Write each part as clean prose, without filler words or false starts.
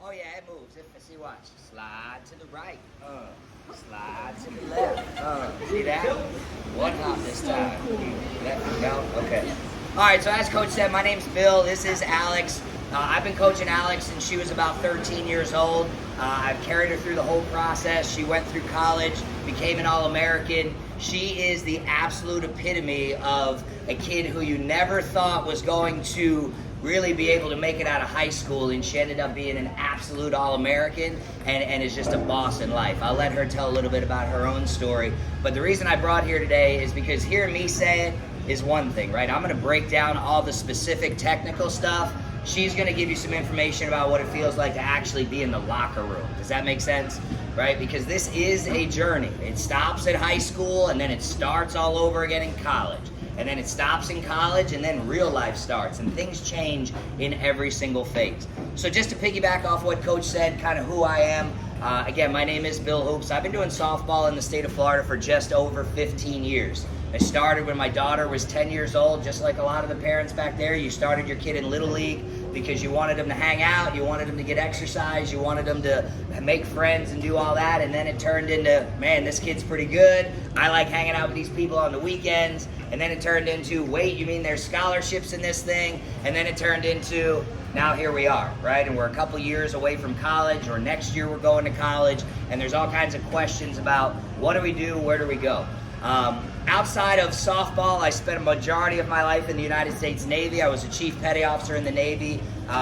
Oh yeah, it moves. If see, watch. Slide to the right. Slide to the left. See that? One hop this time. Left, no? Okay. All right. So as Coach said, my name's Bill. This is Alex. I've been coaching Alex since she was about 13 years old. I've carried her through the whole process. She went through college, became an All-American. She is the absolute epitome of a kid who you never thought was going to really be able to make it out of high school, and she ended up being an absolute All-American and is just a boss in life. I'll let her tell a little bit about her own story. But the reason I brought here today is because hearing me say it is one thing, right? I'm going to break down all the specific technical stuff. She's going to give you some information about what it feels like to actually be in the locker room. Does that make sense? Right? Because this is a journey. It stops at high school, and then it starts all over again in college. And then it stops in college, and then real life starts. And things change in every single phase. So just to piggyback off what Coach said, kind of who I am. Again, my name is Bill Hoops. I've been doing softball in the state of Florida for just over 15 years. I started when my daughter was 10 years old, just like a lot of the parents back there. You started your kid in Little League because you wanted them to hang out, you wanted them to get exercise, you wanted them to make friends and do all that, and then it turned into, man, this kid's pretty good. I like hanging out with these people on the weekends. And then it turned into, wait, you mean there's scholarships in this thing? And then it turned into, now here we are, right? And we're a couple years away from college, or next year we're going to college, and there's all kinds of questions about what do we do, where do we go? Outside of softball, I spent a majority of my life in the United States Navy. I was a chief petty officer in the Navy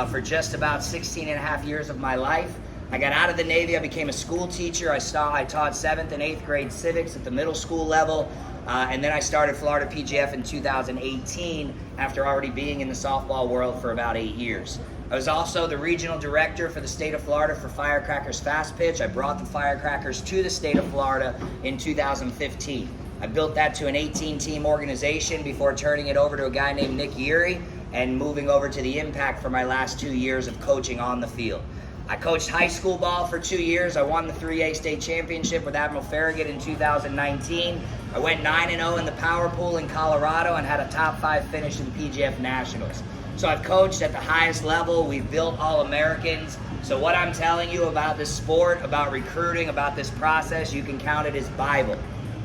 for just about 16 and a half years of my life. I got out of the Navy, I became a school teacher. I taught 7th and 8th grade civics at the middle school level. And then I started Florida PGF in 2018 after already being in the softball world for about 8 years. I was also the regional director for the state of Florida for Firecrackers Fast Pitch. I brought the Firecrackers to the state of Florida in 2015. I built that to an 18-team organization before turning it over to a guy named Nick Erie and moving over to the Impact for my last 2 years of coaching on the field. I coached high school ball for 2 years. I won the 3A state championship with Admiral Farragut in 2019. I went 9-0 in the Power Pool in Colorado and had a top 5 finish in the PGF Nationals. So I've coached at the highest level. We've built All-Americans. So what I'm telling you about this sport, about recruiting, about this process, you can count it as Bible.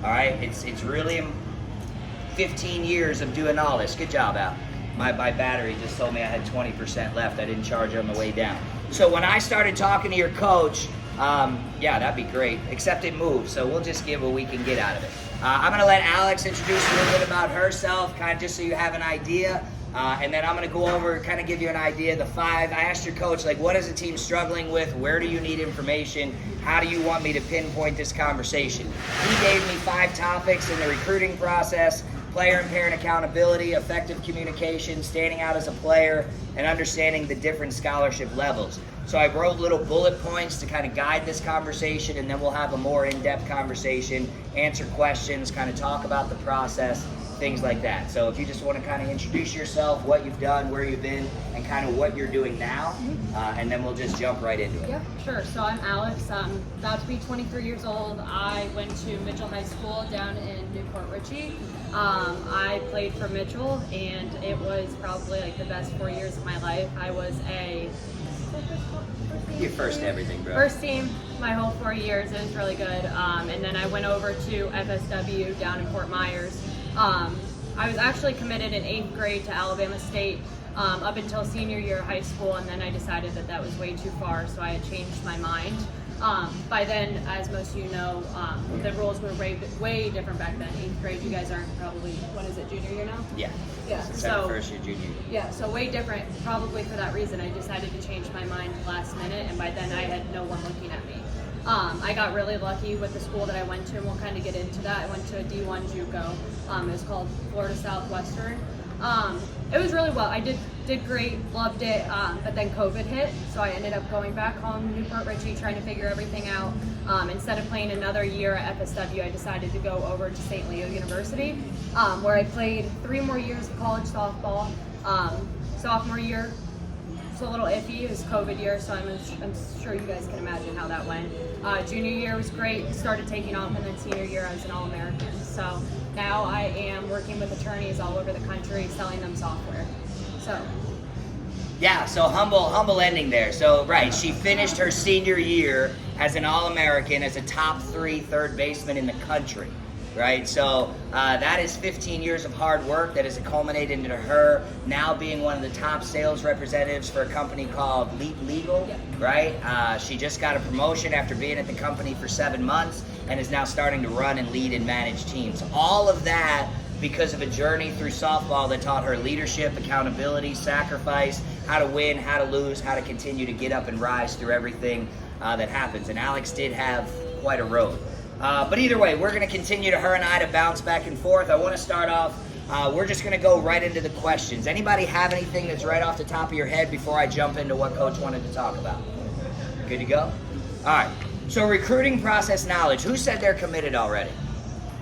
All right? It's really 15 years of doing all this. Good job, Al. My battery just told me I had 20% left. I didn't charge it on the way down. So when I started talking to your coach, yeah, that'd be great, except it moved, so we'll just give what we can get out of it. I'm going to let Alex introduce a little bit about herself, kind of just so you have an idea, and then I'm going to go over, kind of give you an idea of the 5. I asked your coach, like, what is the team struggling with? Where do you need information? How do you want me to pinpoint this conversation? He gave me 5 topics in the recruiting process: player and parent accountability, effective communication, standing out as a player, and understanding the different scholarship levels. So I wrote little bullet points to kind of guide this conversation, and then we'll have a more in-depth conversation, answer questions, kind of talk about the process, things like that. So if you just want to kind of introduce yourself, what you've done, where you've been, and kind of what you're doing now, and then we'll just jump right into it. Yeah, sure. So I'm Alex. I'm about to be 23 years old. I went to Mitchell High School down in Newport Richey. I played for Mitchell, and it was probably like the best 4 years of my life. I was You're first to everything, bro. First team my whole 4 years. It was really good. And then I went over to FSW down in Fort Myers. I was actually committed in 8th grade to Alabama State up until senior year of high school, and then I decided that that was way too far, so I had changed my mind. By then, as most of you know, the rules were way different back then. 8th grade, you guys aren't probably, what is it, junior year now? Yeah. Yeah. So first year, junior year. Yeah, so way different. Probably for that reason, I decided to change my mind last minute, and by then I had no one looking at me. I got really lucky with the school that I went to, and we'll kind of get into that. I went to a D1 JUCO. It was called Florida Southwestern. It was really well. I did great, loved it, but then COVID hit, so I ended up going back home to Newport Richey, trying to figure everything out. Instead of playing another year at FSW, I decided to go over to St. Leo University, where I played 3 more years of college softball. Sophomore year, it's a little iffy. It was COVID year, so I'm sure you guys can imagine how that went. Junior year was great, started taking off, and then senior year I was an All-American. So now I am working with attorneys all over the country, selling them software. So Yeah, so humble ending there. So, right, she finished her senior year as an All-American, as a top 3 third baseman in the country, right? So that is 15 years of hard work that has culminated into her now being one of the top sales representatives for a company called Leap Legal, right? She just got a promotion after being at the company for 7 months and is now starting to run and lead and manage teams. All of that because of a journey through softball that taught her leadership, accountability, sacrifice, how to win, how to lose, how to continue to get up and rise through everything that happens. And Alex did have quite a road. But either way, we're going to continue her and I to bounce back and forth. I want to start off, we're just going to go right into the questions. Anybody have anything that's right off the top of your head before I jump into what Coach wanted to talk about? Good to go? All right. So recruiting process knowledge. Who said they're committed already?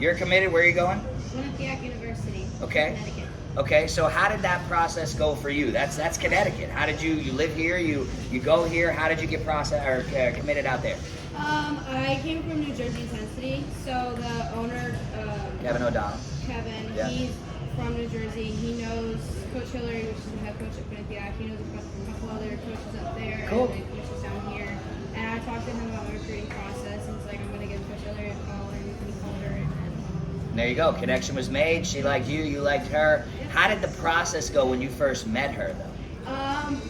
You're committed? Where are you going? Winnipeg University. Okay. Connecticut. Okay, so how did that process go for you? That's Connecticut. How did you live here? You go here. How did you get committed out there? I came from New Jersey Intensity, so the owner, Kevin O'Donnell. Kevin, Yeah. he's from New Jersey. He knows Coach Hillary, which is the head coach at Winnipeg. He knows a couple other coaches up there, Cool. and the coaches down here. And I talked to him about the recruiting process, and he's like, I'm going to give Coach Hillary a call, and he called her. And There you go. Connection was made. She liked you. You liked her. How did the process go when you first met her, though?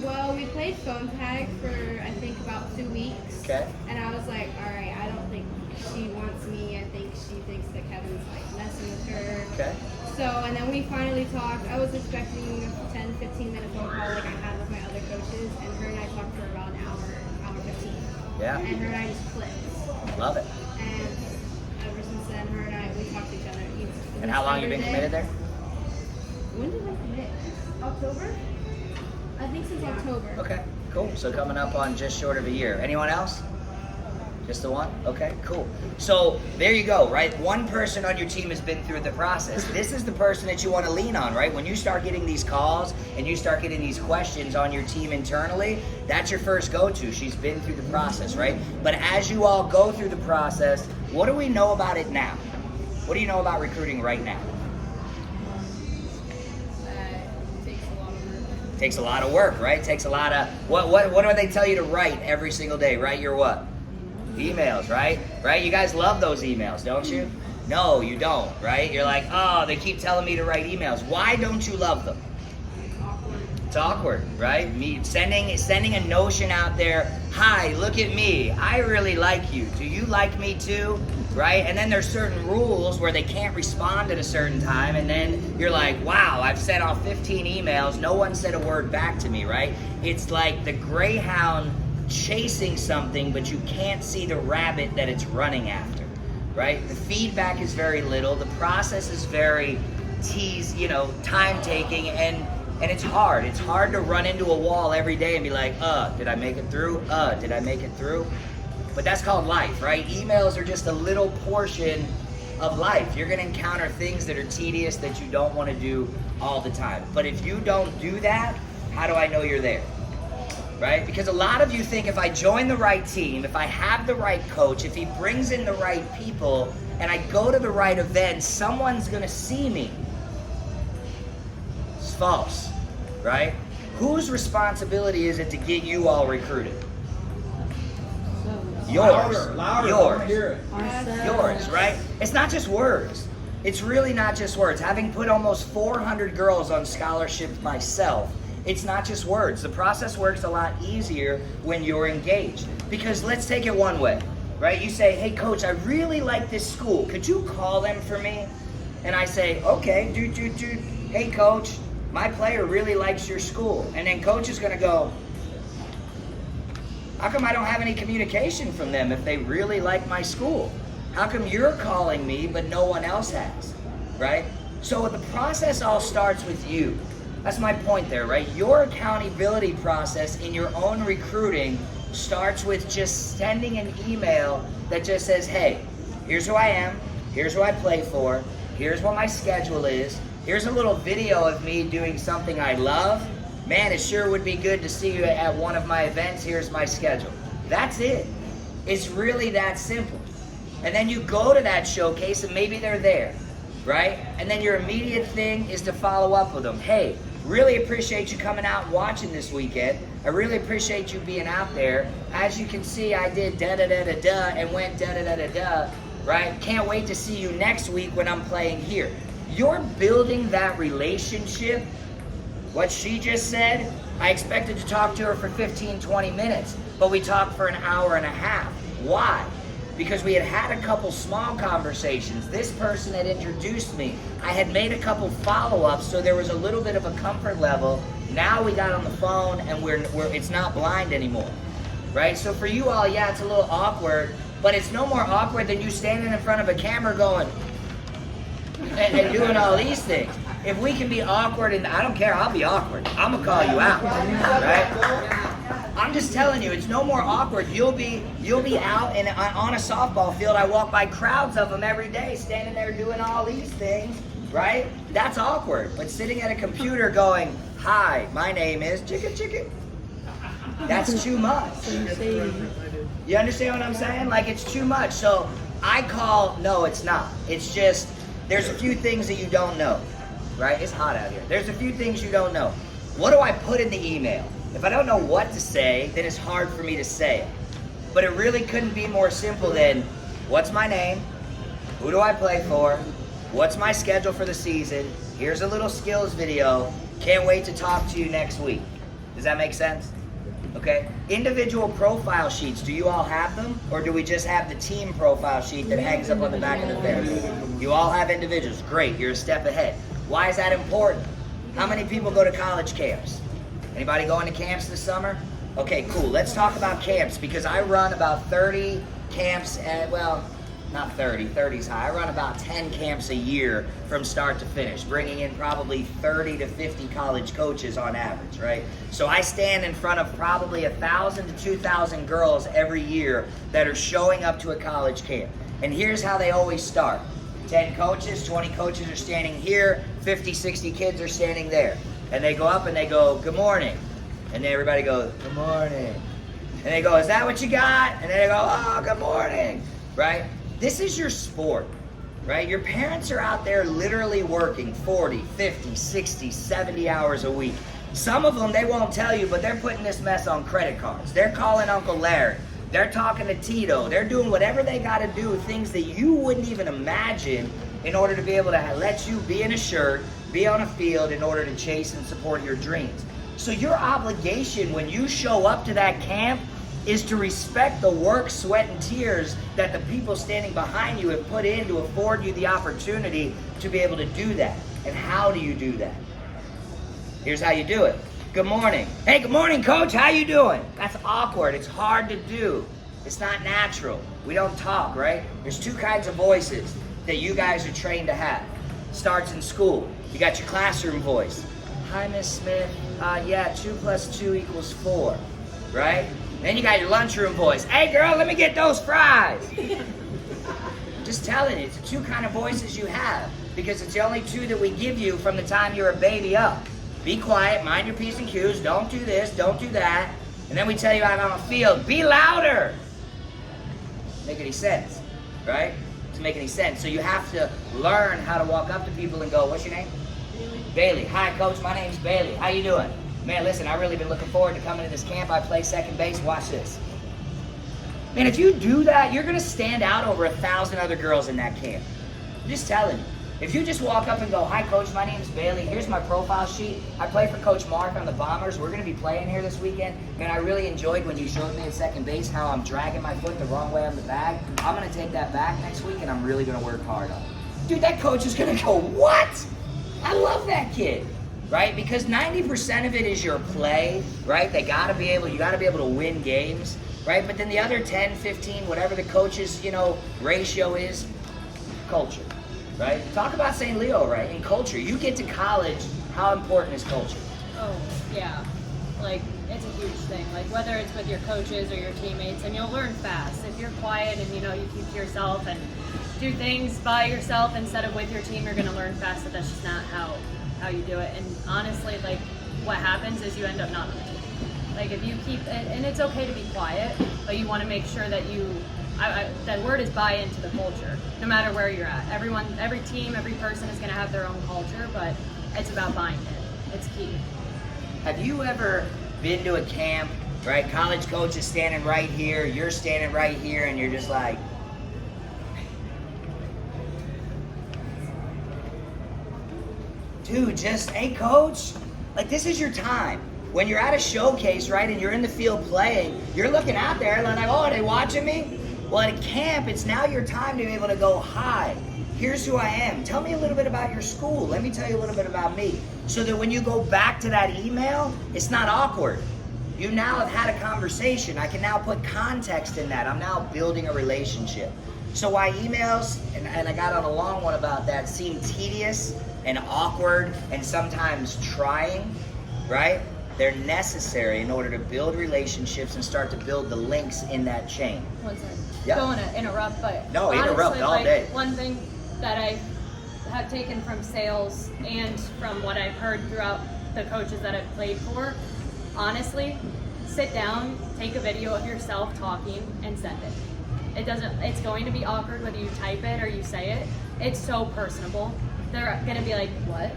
Well, we played phone tag for, I think, about 2 weeks. Okay. And I was like, all right, I don't think she wants me. I think she thinks that Kevin's, like, messing with her. Okay. So, and then we finally talked. I was expecting a 10, 15-minute phone call like I had with my other coaches. And her and I talked for about an hour 15. Yeah. And her and I just clicked. Love it. And ever since then, her and I, we talked to each other. And how long you been committed there? When did I commit? October? I think since October. Okay, cool. So coming up on just short of a year. Anyone else? Just the one? Okay, cool. So there you go, right? One person on your team has been through the process. This is the person that you want to lean on, right? When you start getting these calls and you start getting these questions on your team internally, that's your first go-to. She's been through the process, right? But as you all go through the process, what do we know about it now? What do you know about recruiting right now? Takes a lot of work, right? Takes a lot of what do they tell you to write every single day? Write your what? Emails, right? Right? You guys love those emails, don't you? No, you don't, right? You're like, oh, they keep telling me to write emails. Why don't you love them? It's awkward, right? Me sending a notion out there. Hi, look at me. I really like you. Do you like me too? Right? And then there's certain rules where they can't respond at a certain time, and then you're like, wow, I've sent off 15 emails, no one said a word back to me, right? It's like the greyhound chasing something, but you can't see the rabbit that it's running after, right? The feedback is very little, the process is very time-taking, and it's hard. It's hard to run into a wall every day and be like, did I make it through? Did I make it through? But that's called life, right? Emails are just a little portion of life. You're going to encounter things that are tedious that you don't want to do all the time. But if you don't do that, how do I know you're there? Right? Because a lot of you think if I join the right team, if I have the right coach, if he brings in the right people, and I go to the right event, someone's going to see me. It's false, right? Whose responsibility is it to get you all recruited? Yours. Louder. Yours. Hear it. Yours, right? It's not just words. It's really not just words. Having put almost 400 girls on scholarship myself, it's not just words. The process works a lot easier when you're engaged. Because let's take it one way, right? You say, hey, coach, I really like this school. Could you call them for me? And I say, okay, hey, coach, my player really likes your school. And then coach is going to go, how come I don't have any communication from them if they really like my school? How come you're calling me but no one else has, right? So the process all starts with you. That's my point there, right? Your accountability process in your own recruiting starts with just sending an email that just says, hey, here's who I am, here's who I play for, here's what my schedule is, here's a little video of me doing something I love. Man, it sure would be good to see you at one of my events. Here's my schedule. That's it. It's really that simple. And then you go to that showcase and maybe they're there, right? And then your immediate thing is to follow up with them. Hey, Really appreciate you coming out and watching this weekend. I really appreciate you being out there. As you can see, I did da-da-da-da-da and went da-da-da-da-da, right? Can't wait to see you next week when I'm playing here. You're building that relationship. What she just said, I expected to talk to her for 15, 20 minutes, but we talked for an hour and a half. Why? Because we had a couple small conversations. This person had introduced me. I had made a couple follow-ups, so there was a little bit of a comfort level. Now we got on the phone and it's not blind anymore, right? So for you all, yeah, it's a little awkward, but it's no more awkward than you standing in front of a camera going and doing all these things. If we can be awkward, and I don't care, I'll be awkward. I'm gonna call you out, right? I'm just telling you, it's no more awkward. You'll be out and on a softball field. I walk by crowds of them every day, standing there doing all these things, right? That's awkward. But sitting at a computer going, "Hi, my name is Chicka Chicka," that's too much. You understand what I'm saying? Like, it's too much. So no, it's not. It's just, there's a few things that you don't know, right? It's hot out here. There's a few things you don't know. What do I put in the email? If I don't know what to say, then it's hard for me to say it. But it really couldn't be more simple than, what's my name? Who do I play for? What's my schedule for the season? Here's a little skills video. Can't wait to talk to you next week. Does that make sense? Okay. Individual profile sheets, do you all have them? Or do we just have the team profile sheet that hangs up on the back of the fence? You all have individuals. Great, you're a step ahead. Why is that important? How many people go to college camps? Anybody going to camps this summer? Okay, cool. Let's talk about camps, because I run about 30 camps not 30, 30's high. I run about 10 camps a year from start to finish, bringing in probably 30 to 50 college coaches on average, right? So I stand in front of probably 1,000 to 2,000 girls every year that are showing up to a college camp. And here's how they always start. 10 coaches, 20 coaches are standing here, 50, 60 kids are standing there. And they go up and they go, "Good morning." And then everybody goes, "Good morning." And they go, "Is that what you got?" And then they go, "Oh, good morning," right? This is your sport, right? Your parents are out there literally working 40, 50, 60, 70 hours a week. Some of them, they won't tell you, but they're putting this mess on credit cards. They're calling Uncle Larry. They're talking to Tito. They're doing whatever they got to do, things that you wouldn't even imagine, in order to be able to let you be in a shirt, be on a field, in order to chase and support your dreams. So your obligation when you show up to that camp is to respect the work, sweat, and tears that the people standing behind you have put in to afford you the opportunity to be able to do that. And how do you do that? Here's how you do it. Good morning. "Hey, good morning, coach. How you doing?" That's awkward. It's hard to do. It's not natural. We don't talk, right? There's two kinds of voices that you guys are trained to have. Starts in school. You got your classroom voice. "Hi, Miss Smith. Yeah, 2 + 2 = 4, right? Then you got your lunchroom voice. "Hey, girl, let me get those fries." Just telling you, it's the two kind of voices you have, because it's the only two that we give you from the time you're a baby up. Be quiet, mind your P's and Q's, don't do this, don't do that. And then we tell you out on the field, be louder. Make any sense, right? To make any sense. So you have to learn how to walk up to people and go, "What's your name?" "Bailey." "Hi, coach, my name's Bailey. How you doing?" "Man, listen, I've really been looking forward to coming to this camp. I play second base. Watch this." Man, if you do that, you're going to stand out over 1,000 other girls in that camp. I'm just telling you. If you just walk up and go, "Hi, coach, my name's Bailey. Here's my profile sheet. I play for Coach Mark on the Bombers. We're going to be playing here this weekend. Man, I really enjoyed when you showed me at second base how I'm dragging my foot the wrong way on the bag. I'm going to take that back next week, and I'm really going to work hard on it." Dude, that coach is going to go, "What? I love that kid." Right? Because 90% of it is your play, right? You got to be able to win games, right? But then the other 10, 15, whatever the coach's, ratio is, culture, right? Talk about St. Leo, right? In culture, you get to college, how important is culture? Oh, yeah. Like, it's a huge thing. Like, whether it's with your coaches or your teammates, and you'll learn fast. If you're quiet and, you keep to yourself and do things by yourself instead of with your team, you're going to learn fast that that's just not how you do it. And honestly, like, what happens is you end up not on the team. Like, if you keep, and it's okay to be quiet, but you want to make sure that that word is buy into the culture, no matter where you're at. Every team, every person is going to have their own culture, but it's about buying in. It's key. Have you ever been to a camp, right? College coach is standing right here, you're standing right here, and you're just like, dude, just, hey coach, like this is your time. When you're at a showcase, right, and you're in the field playing, you're looking out there and like, oh, are they watching me? Well, at camp, it's now your time to be able to go, hi, here's who I am. Tell me a little bit about your school. Let me tell you a little bit about me. So that when you go back to that email, it's not awkward. You now have had a conversation. I can now put context in that. I'm now building a relationship. So why emails, and I got on a long one about that, seem tedious and awkward and sometimes trying, right? They're necessary in order to build relationships and start to build the links in that chain. One second. Yeah. Don't want to interrupt, but no, honestly, interrupt all day. One thing that I have taken from sales and from what I've heard throughout the coaches that I've played for, honestly, sit down, take a video of yourself talking, and send it. It's going to be awkward whether you type it or you say it. It's so personable. They're going to be like, what?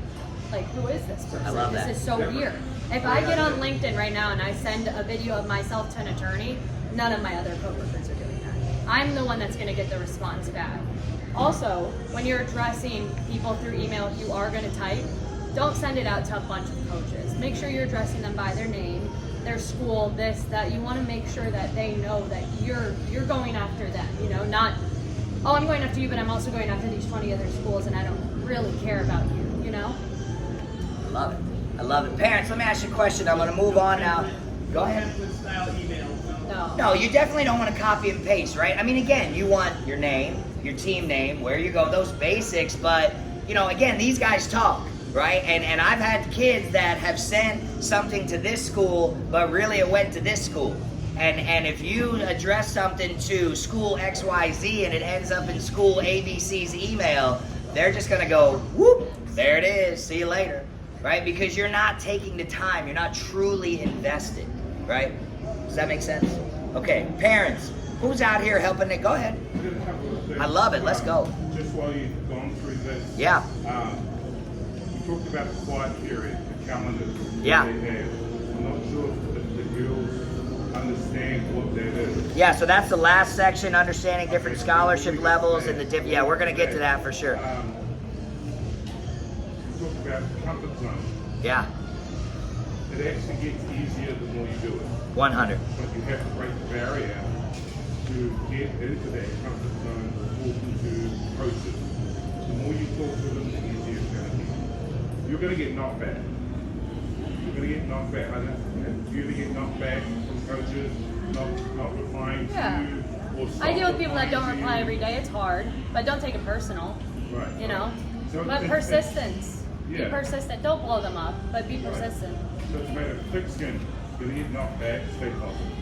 Like, who is this person? I love that. This is so weird. If I get on LinkedIn right now and I send a video of myself to an attorney, none of my other coworkers are doing that. I'm the one that's going to get the response back. Also, when you're addressing people through email, if you are going to type, don't send it out to a bunch of coaches. Make sure you're addressing them by their name, their school, this, that. You want to make sure that they know that you're going after them. You know, not, oh, I'm going after you, but I'm also going after these 20 other schools, and I don't really care about you. You know. I love it. I love it. Parents, let me ask you a question. I'm going to move on now. Go ahead. No, you definitely don't want to copy and paste, right? I mean, again, you want your name, your team name, where you go, those basics. But, you know, again, these guys talk, right? And I've had kids that have sent something to this school, but really it went to this school. And if you address something to school XYZ and it ends up in school ABC's email, they're just going to go, whoop, there it is, see you later. Right? Because you're not taking the time. You're not truly invested. Right? Does that make sense? Okay. Parents, who's out here helping it? Go ahead. I love it. Let's go. Just while you've gone through this. Yeah. You talked about the quiet period, the calendar. Yeah. They have. I'm not sure if the girls understand what that is. Yeah, so that's the last section, understanding different scholarship levels and the different. Yeah, we're going to get to that for sure. About comfort zone. Yeah. It actually gets easier the more you do it. 100. But you have to break the barrier to get into that comfort zone of talking to coaches. The more you talk to them, the easier it's going to be. You're going to get knocked back. You're going to get knocked back. Do you ever get knocked back from coaches not replying to you? Or I deal with people that don't replying to reply you? every day. It's hard, but don't take it personal. Right. You know. So But persistence. Yeah. Be persistent. Don't blow them up, but be persistent. So it's made of thick skin. You're going to get knocked back, stay positive.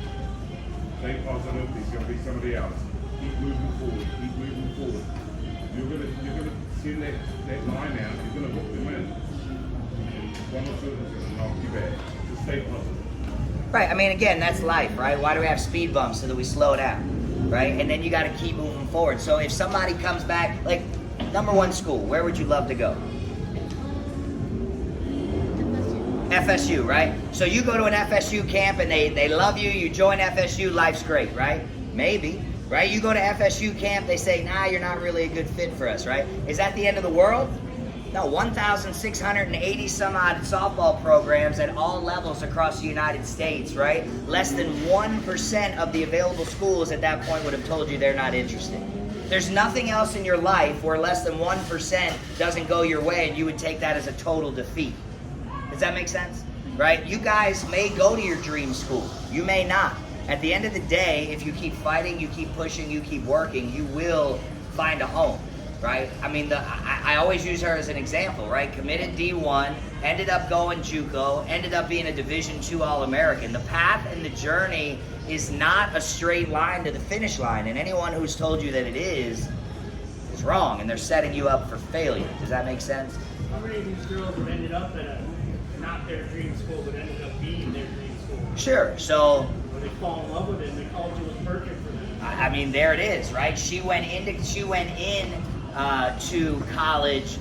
Stay positive, there's going to be somebody else. Keep moving forward, keep moving forward. You're going to send that line out, you're going to hook them in. And one or two of them is going to knock you back. Just stay positive. Right. I mean, again, that's life, right? Why do we have speed bumps? So that we slow down, right? And then you got to keep moving forward. So if somebody comes back, like number one school, where would you love to go? FSU, right? So you go to an FSU camp and they love you, you join FSU, life's great, right? Maybe, right? You go to FSU camp, they say, nah, you're not really a good fit for us, right? Is that the end of the world? No, 1,680 some odd softball programs at all levels across the United States, right? Less than 1% of the available schools at that point would have told you they're not interested. There's nothing else in your life where less than 1% doesn't go your way and you would take that as a total defeat. Does that make sense? Right? You guys may go to your dream school. You may not. At the end of the day, if you keep fighting, you keep pushing, you keep working, you will find a home. Right? I mean, I always use her as an example, right? Committed D1, ended up going JUCO, ended up being a Division II All-American. The path and the journey is not a straight line to the finish line, and anyone who's told you that it is wrong, and they're setting you up for failure. Does that make sense? How many of these girls have ended up at not their dream school, but ended up being their dream school? Sure. So Or they fall in love with it and they called you was perfect for them. I mean, there it is, right? She went in to college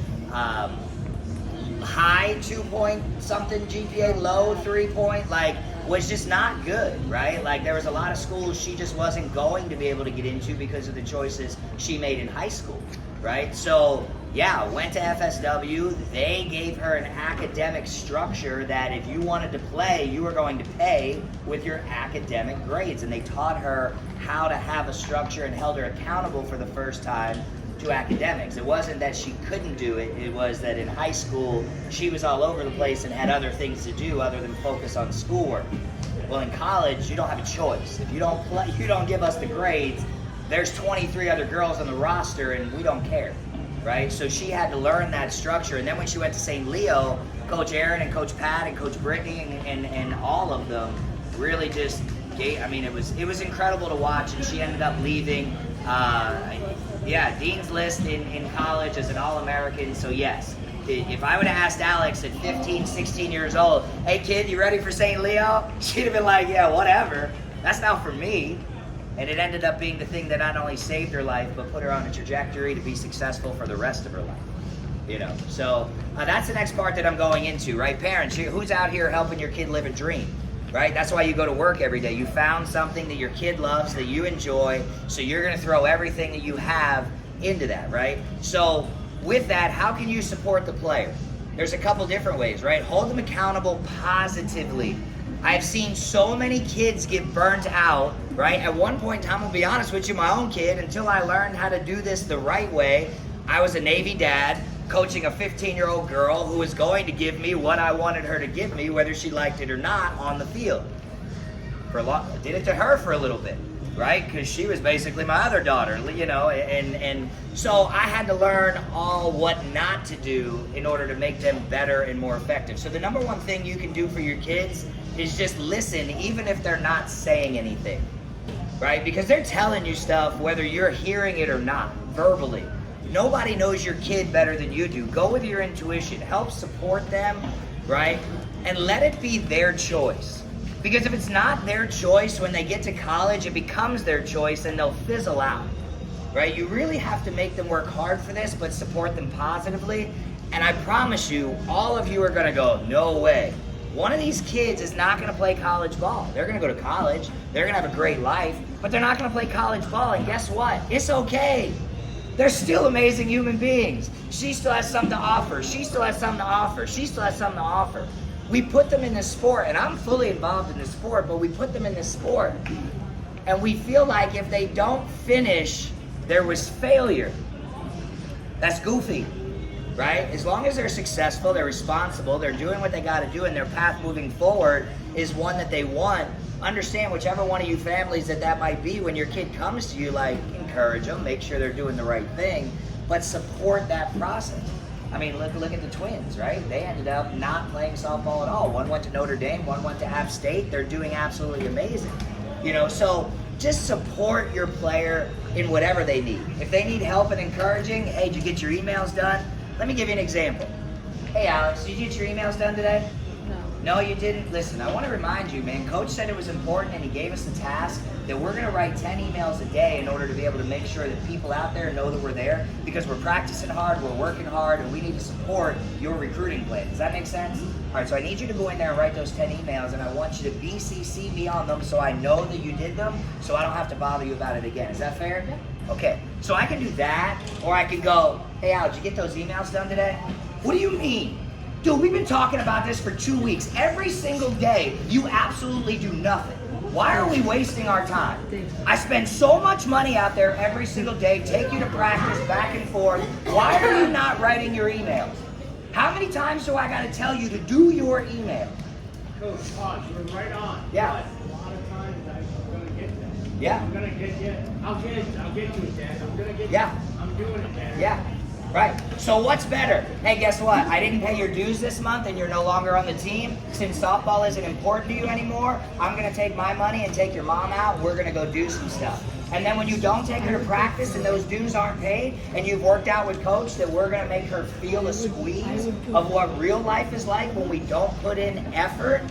high 2-point something GPA, low 3-point, like was just not good, right? Like there was a lot of schools she just wasn't going to be able to get into because of the choices she made in high school, right? So yeah, went to FSW. They gave her an academic structure that if you wanted to play, you were going to pay with your academic grades. And they taught her how to have a structure and held her accountable for the first time to academics. It wasn't that she couldn't do it. It was that in high school, she was all over the place and had other things to do other than focus on schoolwork. Well, in college, you don't have a choice. If you don't play, you don't give us the grades, there's 23 other girls on the roster and we don't care. Right? So she had to learn that structure. And then when she went to St. Leo, Coach Aaron and Coach Pat and Coach Brittany and all of them really just gave, I mean, it was incredible to watch. And she ended up leaving, Dean's List in college as an All-American. So yes, if I would have asked Alex at 15, 16 years old, hey kid, you ready for St. Leo? She'd have been like, yeah, whatever. That's not for me. And it ended up being the thing that not only saved her life, but put her on a trajectory to be successful for the rest of her life. You know, so that's the next part that I'm going into, right? Parents, who's out here helping your kid live a dream, right? That's why you go to work every day. You found something that your kid loves, that you enjoy, so you're going to throw everything that you have into that, right? So with that, how can you support the player? There's a couple different ways, right? Hold them accountable positively. I've seen so many kids get burnt out, right? At one point in time, I'll be honest with you, my own kid, until I learned how to do this the right way, I was a Navy dad coaching a 15-year-old girl who was going to give me what I wanted her to give me, whether she liked it or not, on the field. I did it to her for a little bit, right? Because she was basically my other daughter, you know, and so I had to learn all what not to do in order to make them better and more effective. So the number one thing you can do for your kids is just listen, even if they're not saying anything, right? Because they're telling you stuff whether you're hearing it or not, verbally. Nobody knows your kid better than you do. Go with your intuition. Help support them, right? And let it be their choice. Because if it's not their choice, when they get to college, it becomes their choice and they'll fizzle out, right? You really have to make them work hard for this, but support them positively. And I promise you, all of you are gonna go, no way. One of these kids is not gonna play college ball. They're gonna go to college, they're gonna have a great life, but they're not gonna play college ball, and guess what? It's okay. They're still amazing human beings. She still has something to offer. She still has something to offer. She still has something to offer. We put them in this sport, and I'm fully involved in this sport, but we put them in this sport, and we feel like if they don't finish, there was failure. That's goofy, right? As long as they're successful, they're responsible, they're doing what they got to do, and their path moving forward is one that they want. Understand, whichever one of you families that might be, when your kid comes to you, like, encourage them, make sure they're doing the right thing, but support that process. I mean, look at the twins, right? They ended up not playing softball at all. One went to Notre Dame, one went to App State. They're doing absolutely amazing. You know, so just support your player in whatever they need. If they need help and encouraging, hey, did you get your emails done? Let me give you an example. Hey, Alex, did you get your emails done today? No, you didn't? Listen, I want to remind you, man, Coach said it was important and he gave us the task that we're going to write 10 emails a day in order to be able to make sure that people out there know that we're there, because we're practicing hard, we're working hard, and we need to support your recruiting plan. Does that make sense? All right, so I need you to go in there and write those 10 emails, and I want you to BCC me on them so I know that you did them, so I don't have to bother you about it again. Is that fair? Yeah. Okay, so I can do that, or I can go, hey, Al, did you get those emails done today? What do you mean? Dude, we've been talking about this for 2 weeks. Every single day, you absolutely do nothing. Why are we wasting our time? I spend so much money out there every single day, take you to practice back and forth. Why are you not writing your emails? How many times do I got to tell you to do your email? Coach, you're right on. Yeah. But a lot of times I'm going to get that. Yeah. I'm going to get you. I'll get to it, Dad. I'm going to get Yeah. you. I'm doing it, Dad. Yeah. Right. So what's better? Hey, guess what? I didn't pay your dues this month and you're no longer on the team. Since softball isn't important to you anymore, I'm going to take my money and take your mom out. We're going to go do some stuff. And then when you don't take her to practice and those dues aren't paid, and you've worked out with Coach that we're going to make her feel the squeeze of what real life is like when we don't put in effort,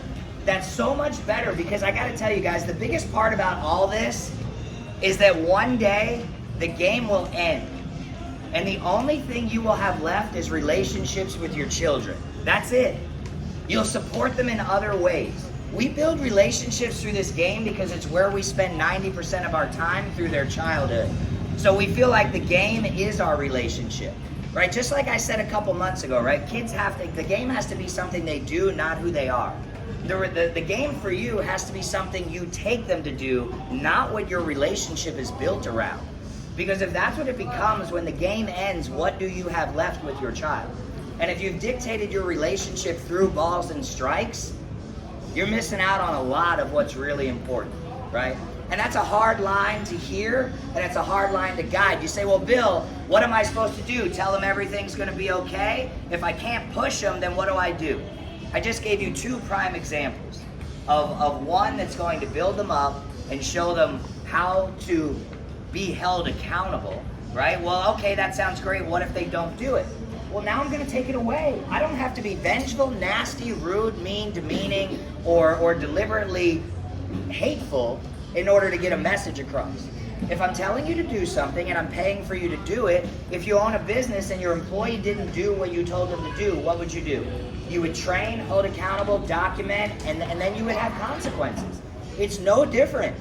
that's so much better. Because I got to tell you guys, the biggest part about all this is that one day the game will end. And the only thing you will have left is relationships with your children. That's it. You'll support them in other ways. We build relationships through this game because it's where we spend 90% of our time through their childhood. So we feel like the game is our relationship, right? Just like I said a couple months ago, right? The game has to be something they do, not who they are. The game for you has to be something you take them to do, not what your relationship is built around. Because if that's what it becomes, when the game ends, what do you have left with your child? And if you've dictated your relationship through balls and strikes, you're missing out on a lot of what's really important, right? And that's a hard line to hear, and it's a hard line to guide. You say, well, Bill, what am I supposed to do? Tell them everything's going to be okay? If I can't push them, then what do I do? I just gave you 2 prime examples of one that's going to build them up and show them how to be held accountable, right? Well, okay, that sounds great. What if they don't do it? Well, now I'm going to take it away. I don't have to be vengeful, nasty, rude, mean, demeaning, or deliberately hateful in order to get a message across. If I'm telling you to do something and I'm paying for you to do it, if you own a business and your employee didn't do what you told them to do, what would you do? You would train, hold accountable, document, and then you would have consequences. It's no different,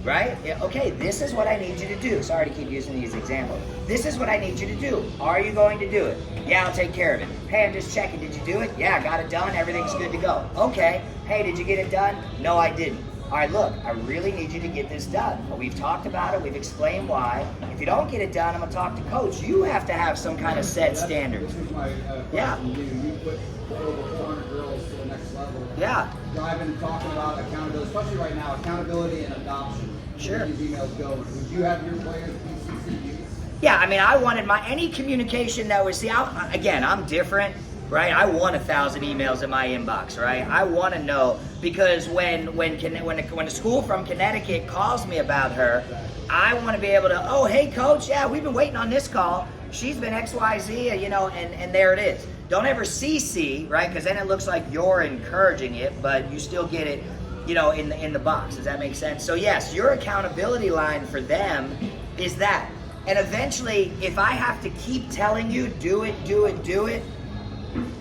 right? Okay, this is what I need you to do. Sorry to keep using these examples. This is what I need you to do. Are you going to do it? Yeah, I'll take care of it. Hey, I'm just checking. Did you do it? Yeah, got it done. Everything's good to go. Okay. Hey, did you get it done? No, I didn't. All right, look, I really need you to get this done. Well, we've talked about it. We've explained why. If you don't get it done, I'm going to talk to coach. You have to have some kind of set standards. This is my Yeah. question. You put over 400 girls to the next level. Yeah. Driving and talking about accountability, especially right now, accountability and adoption. Sure. Where these emails go. Would you have your players BCC? Yeah, I mean, I wanted any communication that was, again, I'm different, right? I want 1,000 emails in my inbox, right? I want to know, because when a school from Connecticut calls me about her, I want to be able to, oh, hey, coach, yeah, we've been waiting on this call. She's been XYZ, and there it is. Don't ever CC, right? Because then it looks like you're encouraging it, but you still get it, in the box. Does that make sense? So yes, your accountability line for them is that. And eventually, if I have to keep telling you, do it,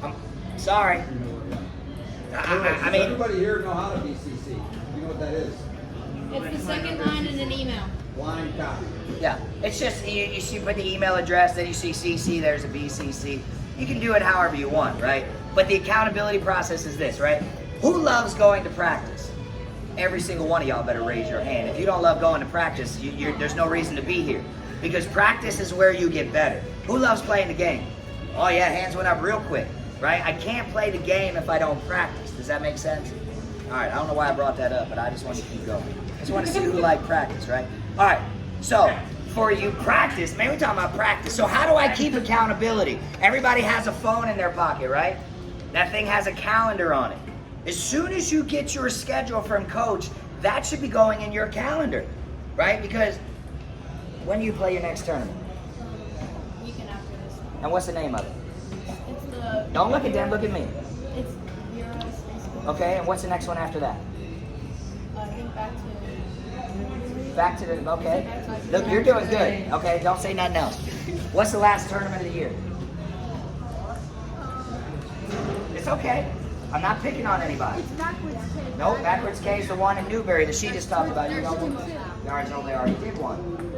I'm sorry. I mean, everybody here know how to BCC. You know what that is? It's the second line in an email. Blind copy. yeah, it's just, you see, put the email address, then you see CC, there's a BCC. You can do it however you want, right? But the accountability process is this, right? Who loves going to practice? Every single one of y'all better raise your hand. If you don't love going to practice, there's no reason to be here. Because practice is where you get better. Who loves playing the game? Oh yeah, hands went up real quick, right? I can't play the game if I don't practice. Does that make sense? All right, I don't know why I brought that up, but I just want to keep going. I just want to see who like practice, right? All right, so for you practice, man, we're talking about practice. So how do I keep accountability? Everybody has a phone in their pocket, right? That thing has a calendar on it. As soon as you get your schedule from coach, that should be going in your calendar, right? Because when do you play your next tournament? Weekend after this. And what's the name of it? It's the. Don't look at them, look at me. It's Euros. Okay, and what's the next one after that? I think Back to the, okay. Look, you're doing good. Okay, don't say nothing else. What's the last tournament of the year? It's okay. I'm not picking on anybody. It's backwards K. Nope, backwards K is the one in Newberry that she just talked about. You know, Yards only already did one.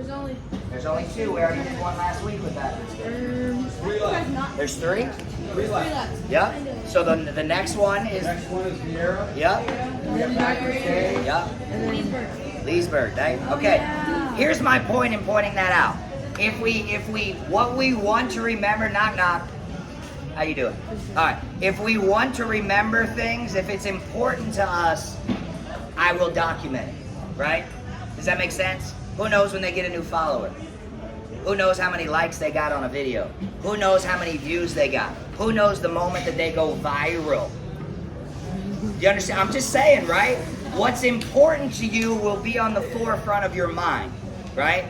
There's only 2. We already did one last week with backwards K. 3 left. There's 3? 3 left. Yep. So the next one is. Next one is Vieira. Yep. We have backwards K. Yep. Leesburg, right? Okay. Here's my point in pointing that out. What we want to remember, knock knock. How you doing? All right. If we want to remember things, if it's important to us, I will document it, right? Does that make sense? Who knows when they get a new follower? Who knows how many likes they got on a video? Who knows how many views they got? Who knows the moment that they go viral? Do you understand? I'm just saying, right? What's important to you will be on the forefront of your mind, right?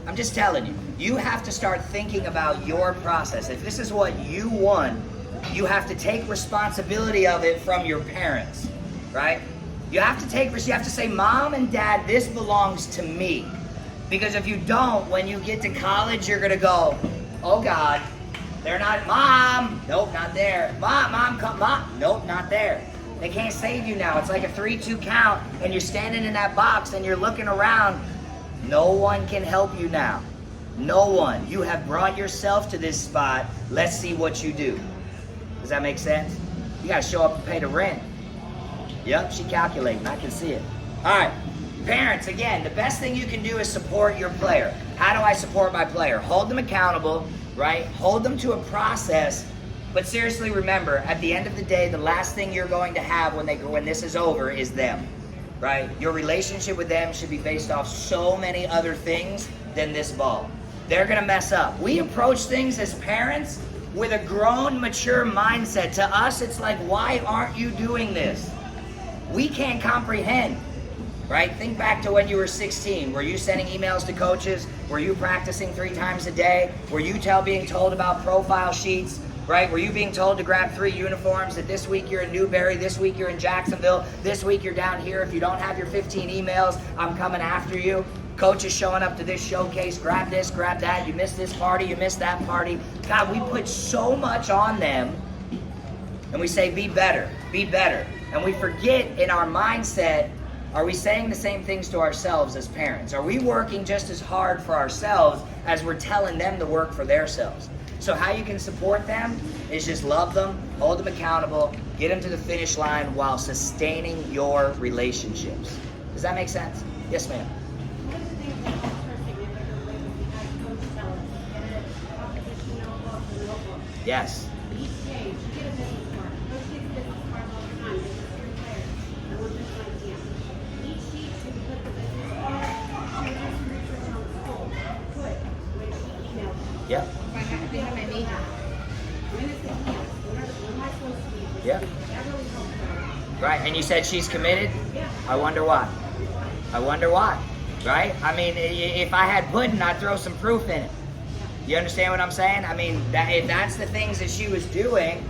I'm just telling you. You have to start thinking about your process. If this is what you want, you have to take responsibility of it from your parents, right? You have to say, Mom and Dad, this belongs to me. Because if you don't, when you get to college, you're gonna go, oh God, They're not, Mom, nope, not there. Mom, come, Mom, nope, not there. They can't save you now. It's like a 3-2 count, and you're standing in that box and you're looking around. No one can help you now. No one. You have brought yourself to this spot. Let's see what you do. Does that make sense? You gotta show up and pay the rent. Yep, she calculating. I can see it. All right. Parents, again, the best thing you can do is support your player. How do I support my player? Hold them accountable, right? Hold them to a process. But seriously, remember, at the end of the day, the last thing you're going to have when this is over is them, right? Your relationship with them should be based off so many other things than this ball. They're gonna mess up. We approach things as parents with a grown, mature mindset. To us, it's like, why aren't you doing this? We can't comprehend, right? Think back to when you were 16. Were you sending emails to coaches? Were you practicing 3 times a day? Were you being told about profile sheets? Right? Were you being told to grab 3 uniforms, that this week you're in Newberry, this week you're in Jacksonville, this week you're down here. If you don't have your 15 emails, I'm coming after you. Coach is showing up to this showcase, grab this, grab that. You missed this party, you missed that party. God, we put so much on them, and we say, be better, be better. And we forget in our mindset, are we saying the same things to ourselves as parents? Are we working just as hard for ourselves as we're telling them to work for themselves? So how you can support them is just love them, hold them accountable, get them to the finish line while sustaining your relationships. Does that make sense? Yes, ma'am. One of the things that also significantly we had Coach tell us, get a competition notebook and notebook. Yes. Each day, you get a business card. Coach gets business cards all the time. They just your players. I want this on camp. Each sheet should put the business card. She does some research on the school. Put when she emails. Yep. If they have my major. When is the camp? When am I supposed to be? Yep. That really helps her. Right, and you said she's committed? Yeah. I wonder why. I wonder why, right? I mean, if I had pudding, I'd throw some proof in it. You understand what I'm saying? I mean, if that's the things that she was doing,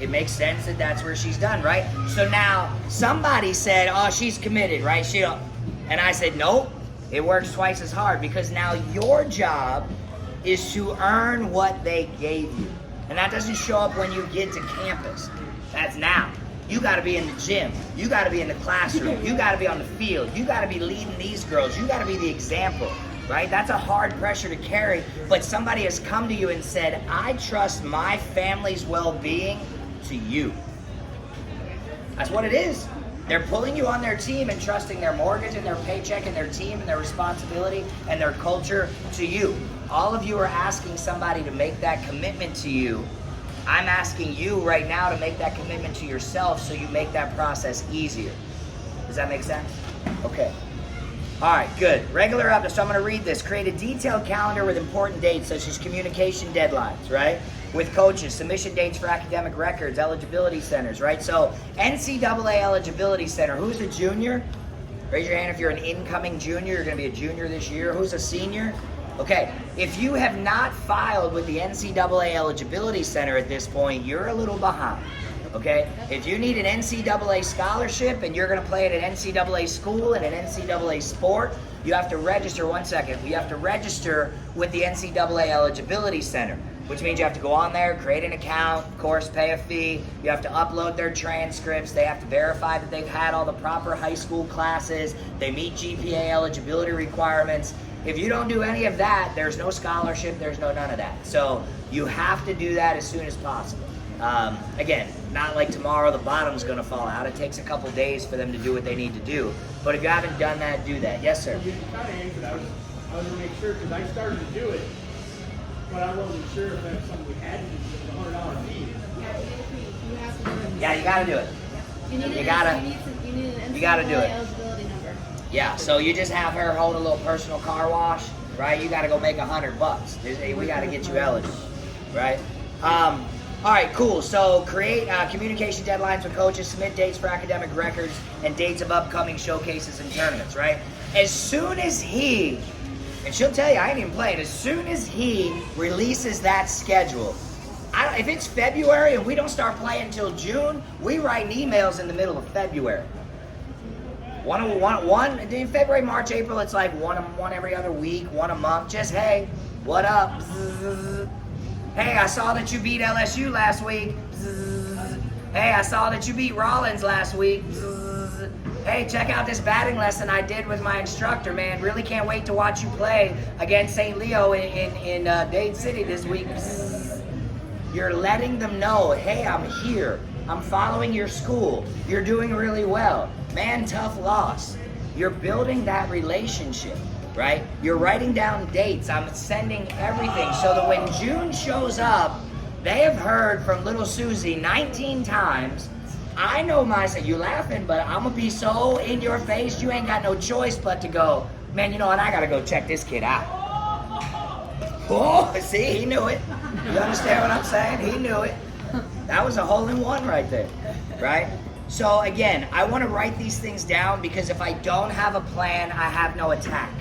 it makes sense that that's where she's done, right? So now, somebody said, oh, she's committed, right? And I said, nope, it works twice as hard, because now your job is to earn what they gave you. And that doesn't show up when you get to campus. That's now. You gotta be in the gym. You gotta be in the classroom. You gotta be on the field. You gotta be leading these girls. You gotta be the example, right? That's a hard pressure to carry, but somebody has come to you and said, I trust my family's well-being to you. That's what it is. They're pulling you on their team and trusting their mortgage and their paycheck and their team and their responsibility and their culture to you. All of you are asking somebody to make that commitment to you. I'm asking you right now to make that commitment to yourself so you make that process easier. Does that make sense? Okay. All right, good. Regular updates. So I'm going to read this. Create a detailed calendar with important dates such as communication deadlines, right? With coaches, submission dates for academic records, eligibility centers, right? So NCAA eligibility center. Who's a junior? Raise your hand if you're an incoming junior. You're going to be a junior this year. Who's a senior? Okay, if you have not filed with the NCAA Eligibility Center at this point, you're a little behind, okay? If you need an NCAA scholarship and you're going to play at an NCAA school and an NCAA sport, you have to register, one second, you have to register with the NCAA Eligibility Center, which means you have to go on there, create an account, of course, pay a fee, you have to upload their transcripts, they have to verify that they've had all the proper high school classes, they meet GPA eligibility requirements. If you don't do any of that, there's no scholarship, there's no none of that. So you have to do that as soon as possible. Again, not like tomorrow the bottom's gonna fall out. It takes a couple days for them to do what they need to do. But if you haven't done that, do that. Yes, sir? You kind of answered. I was gonna make sure, because I started to do it, but I wasn't sure if that's something we had to do. It's $100 fee. You have to do it. Yeah, you gotta do it. You need You an gotta- you need an you gotta do NCAA it. eligibility number. Yeah, so you just have her hold a little personal car wash, right? You gotta go make $100. We gotta get you eligible, right? All right, cool. So create communication deadlines with coaches, submit dates for academic records, and dates of upcoming showcases and tournaments, right? As soon as he, and she'll tell you, I ain't even playing, as soon as he releases that schedule, if it's February and we don't start playing until June, we write emails in the middle of February. One in February, March, April, it's like one every other week, one a month. Just, hey, what up? Hey, I saw that you beat LSU last week. Bzzz. Hey, I saw that you beat Rollins last week. Bzzz. Hey, check out this batting lesson I did with my instructor, man. Really can't wait to watch you play against St. Leo in Dade City this week. Bzzz. You're letting them know, hey, I'm here. I'm following your school. You're doing really well. Man, tough loss. You're building that relationship, right? You're writing down dates. I'm sending everything so that when June shows up, they have heard from little Susie 19 times. I know myself, you laughing, but I'm gonna be so in your face, you ain't got no choice but to go, man, you know what, I gotta go check this kid out. Oh, see, he knew it. You understand what I'm saying? He knew it. That was a hole-in-one right there, right? So again, I want to write these things down because if I don't have a plan, I have no attack.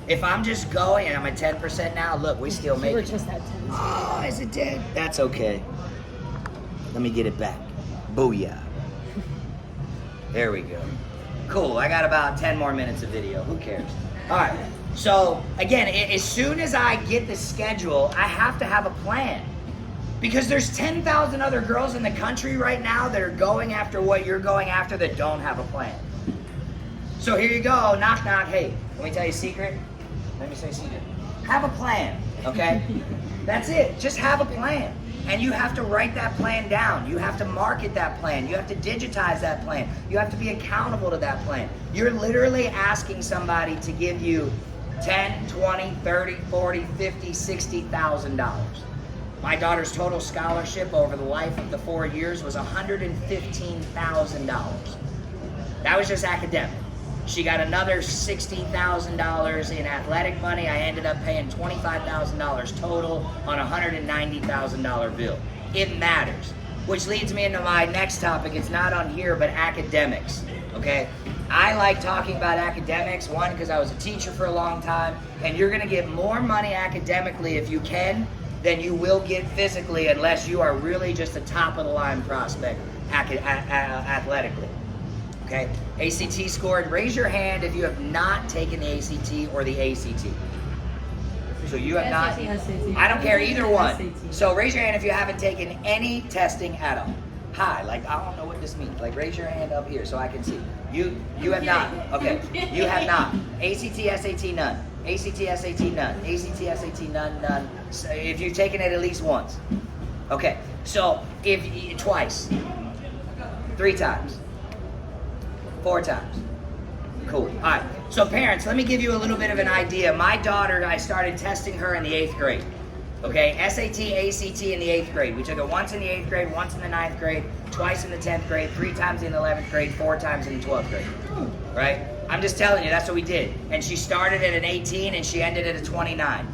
If I'm just going, and I'm at 10% now, look, we still make it. You were just at 10. Oh, is it dead? That's okay. Let me get it back. Booyah. There we go. Cool, I got about 10 more minutes of video. Who cares? All right, so again, as soon as I get the schedule, I have to have a plan. Because there's 10,000 other girls in the country right now that are going after what you're going after that don't have a plan. So here you go, knock knock, hey, let me tell you a secret. Let me say a secret. Have a plan, okay? That's it, just have a plan. And you have to write that plan down. You have to market that plan. You have to digitize that plan. You have to be accountable to that plan. You're literally asking somebody to give you 10, 20, 30, 40, 50, $60,000. My daughter's total scholarship over the life of the 4 years was $115,000. That was just academic. She got another $60,000 in athletic money. I ended up paying $25,000 total on a $190,000 bill. It matters. Which leads me into my next topic. It's not on here, but academics, okay? I like talking about academics, one, because I was a teacher for a long time, and you're gonna get more money academically if you can than you will get physically unless you are really just a top-of-the-line prospect athletically. Okay? ACT scored. Raise your hand if you have not taken the ACT or the ACT. So you have not. I don't care either one. So raise your hand if you haven't taken any testing at all. Hi, like I don't know what this means. Like raise your hand up here so I can see. You have not. Okay. You have not. ACT, SAT, none. ACT, SAT, none. ACT, SAT, none. So if you've taken it at least once. Okay. So if twice, 3 times, 4 times. Cool. All right. So parents, let me give you a little bit of an idea. My daughter, I started testing her in the 8th grade. Okay, SAT, ACT in the 8th grade. We took it once in the 8th grade, once in the 9th grade, twice in the 10th grade, 3 times in the 11th grade, 4 times in the 12th grade. Right? I'm just telling you, that's what we did. And she started at an 18 and she ended at a 29.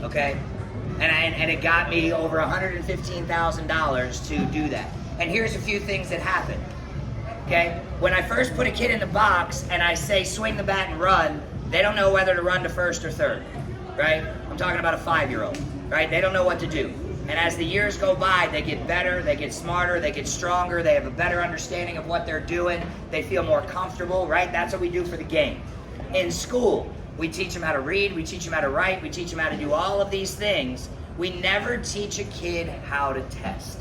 Okay? And it got me over $115,000 to do that. And here's a few things that happened. Okay? When I first put a kid in the box and I say swing the bat and run, they don't know whether to run to first or third. Right? I'm talking about a 5-year-old. Right? They don't know what to do. And as the years go by, they get better, they get smarter, they get stronger, they have a better understanding of what they're doing, they feel more comfortable, right? That's what we do for the game. In school, we teach them how to read, we teach them how to write, we teach them how to do all of these things. We never teach a kid how to test.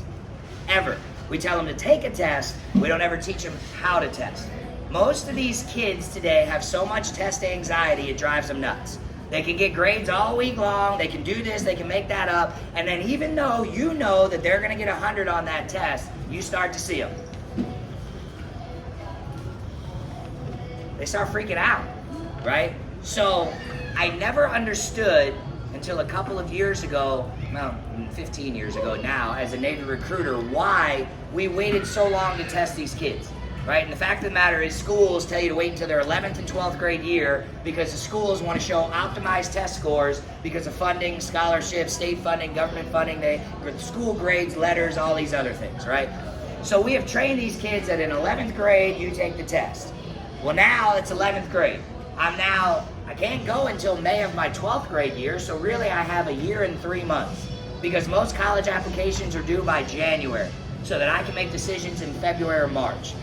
Ever. We tell them to take a test, we don't ever teach them how to test. Most of these kids today have so much test anxiety, it drives them nuts. They can get grades all week long, they can do this, they can make that up, and then even though you know that they're gonna get 100 on that test, you start to see them. They start freaking out, right? So I never understood until a couple of years ago, well, 15 years ago now, as a Navy recruiter, why we waited so long to test these kids. Right? And the fact of the matter is schools tell you to wait until their 11th and 12th grade year because the schools want to show optimized test scores because of funding, scholarships, state funding, government funding, school grades, letters, all these other things, right? So we have trained these kids that in 11th grade, you take the test. Well, now it's 11th grade. I can't go until May of my 12th grade year, so really I have a year and 3 months because most college applications are due by January so that I can make decisions in February or March.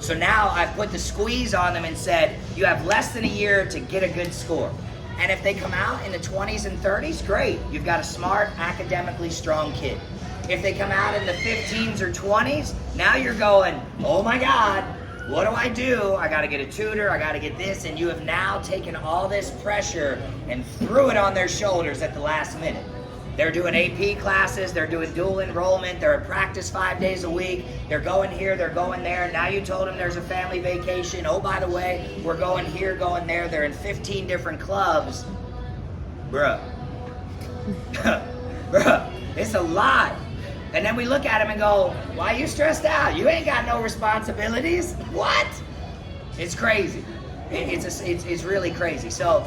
So now I've put the squeeze on them and said, you have less than a year to get a good score. And if they come out in the 20s and 30s, great. You've got a smart, academically strong kid. If they come out in the 15s or 20s, now you're going, oh my God, what do I do? I gotta get a tutor, I gotta get this, and you have now taken all this pressure and threw it on their shoulders at the last minute. They're doing AP classes, they're doing dual enrollment, they're at practice 5 days a week, they're going here, they're going there. Now you told them there's a family vacation. Oh, by the way, we're going here, going there. They're in 15 different clubs. Bruh. Bruh, it's a lot. And then we look at them and go, why are you stressed out? You ain't got no responsibilities. What? It's crazy. It's really crazy. So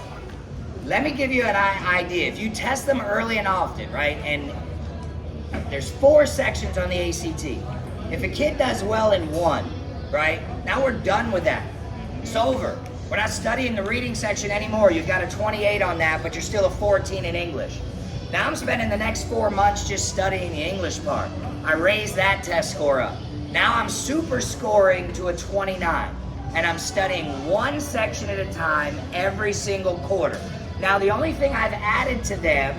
let me give you an idea. If you test them early and often, right, and there's 4 sections on the ACT. If a kid does well in 1, right, now we're done with that. It's over. We're not studying the reading section anymore. You've got a 28 on that, but you're still a 14 in English. Now I'm spending the next 4 months just studying the English part. I raised that test score up. Now I'm super scoring to a 29, and I'm studying 1 section at a time every single quarter. Now the only thing I've added to them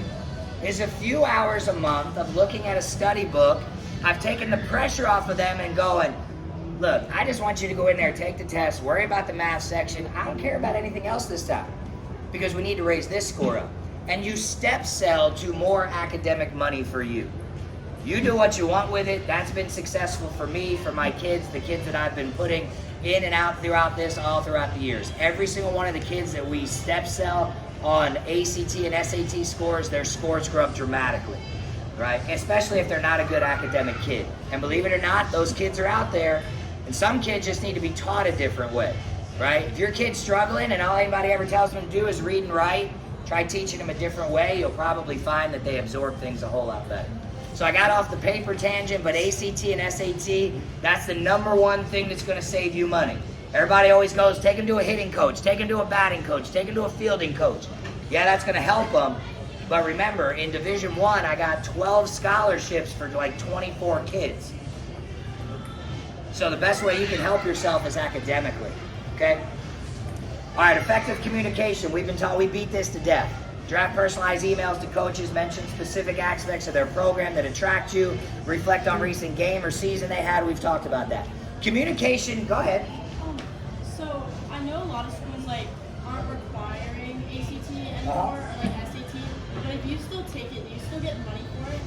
is a few hours a month of looking at a study book. I've taken the pressure off of them and going, look, I just want you to go in there, take the test, worry about the math section. I don't care about anything else this time because we need to raise this score up. And you step sell to more academic money for you. You do what you want with it. That's been successful for me, for my kids, the kids that I've been putting in and out throughout this, all throughout the years. Every single one of the kids that we step sell on ACT and SAT scores, their scores grow up dramatically, right? Especially if they're not a good academic kid. And believe it or not, those kids are out there, and some kids just need to be taught a different way, right? If your kid's struggling and all anybody ever tells them to do is read and write, try teaching them a different way, you'll probably find that they absorb things a whole lot better. So I got off the paper tangent, but ACT and SAT, that's the #1 thing that's gonna save you money. Everybody always goes, take them to a hitting coach, take them to a batting coach, take them to a fielding coach. Yeah, that's gonna help them. But remember, in Division I, I got 12 scholarships for like 24 kids. So the best way you can help yourself is academically, okay? All right, effective communication. We've been taught, we beat this to death. Draft personalized emails to coaches, mention specific aspects of their program that attract you, reflect on recent game or season they had. We've talked about that. Communication, go ahead. So I know a lot of schools like aren't requiring ACT anymore or like SAT, but if you still take it, do you still get money for it?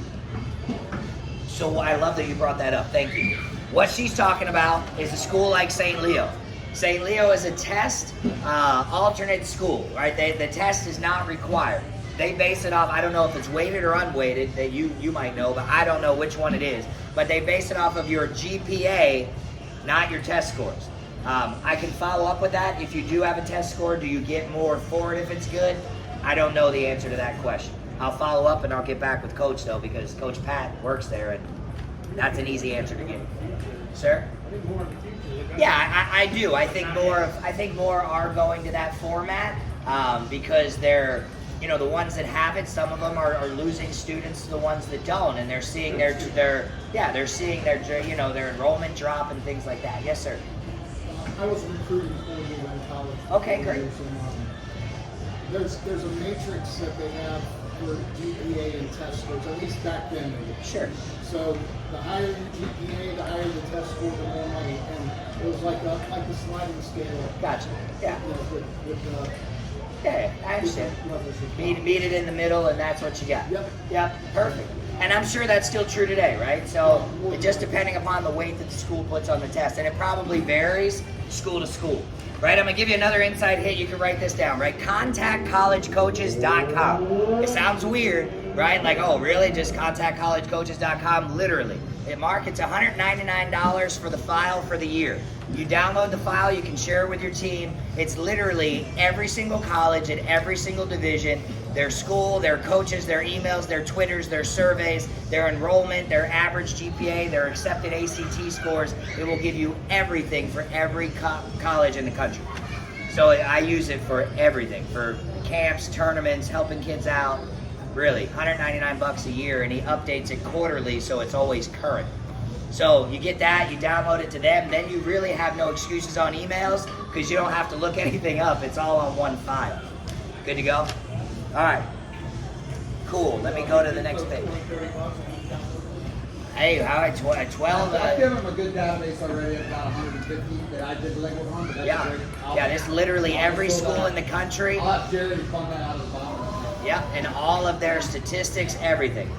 So I love that you brought that up. Thank you. What she's talking about is a school like St. Leo. St. Leo is a test alternate school, right? The test is not required. They base it off, I don't know if it's weighted or unweighted, that you might know, but I don't know which one it is. But they base it off of your GPA, not your test scores. I can follow up with that. If you do have a test score, do you get more for it if it's good? I don't know the answer to that question. I'll follow up and I'll get back with Coach though, because Coach Pat works there and that's an easy answer to get. Sir? Yeah, I do. I think more are going to that format because they're, the ones that have it. Some of them are losing students to the ones that don't, and they're seeing their enrollment drop and things like that. Yes, sir. I was recruiting for you in college. Okay, great. There's a matrix that they have for GPA and test scores, at least back then. Sure. So the higher the GPA, the higher the test score, the more money. And it was like the sliding scale. Gotcha. Yeah. With yeah, I understand. Meet it in the middle, and that's what you got. Yep. Perfect. And I'm sure that's still true today, right? So it just depending upon the weight that the school puts on the test, and it probably varies school to school, right? I'm gonna give you another inside hit. You can write this down, right? ContactCollegeCoaches.com. It sounds weird, right? Like, oh, really? Just ContactCollegeCoaches.com? Literally. Mark, it's $199 for the file for the year. You download the file, you can share it with your team. It's literally every single college at every single division, their school, their coaches, their emails, their Twitters, their surveys, their enrollment, their average GPA, their accepted ACT scores. It will give you everything for every college in the country. So I use it for everything, for camps, tournaments, helping kids out. Really, $199 a year, and he updates it quarterly, so it's always current. So you get that, you download it to them, then you really have no excuses on emails because you don't have to look anything up. It's all on one file. Good to go? All right. Cool. Let me go to the next page. Hey, how at 12? I've given them a good database already of about 150 that I did Lego on. But that's Yeah. great. Yeah, this literally every school in the country. I'll have Jared fund that out of the bottom. Yep, and all of their statistics, everything.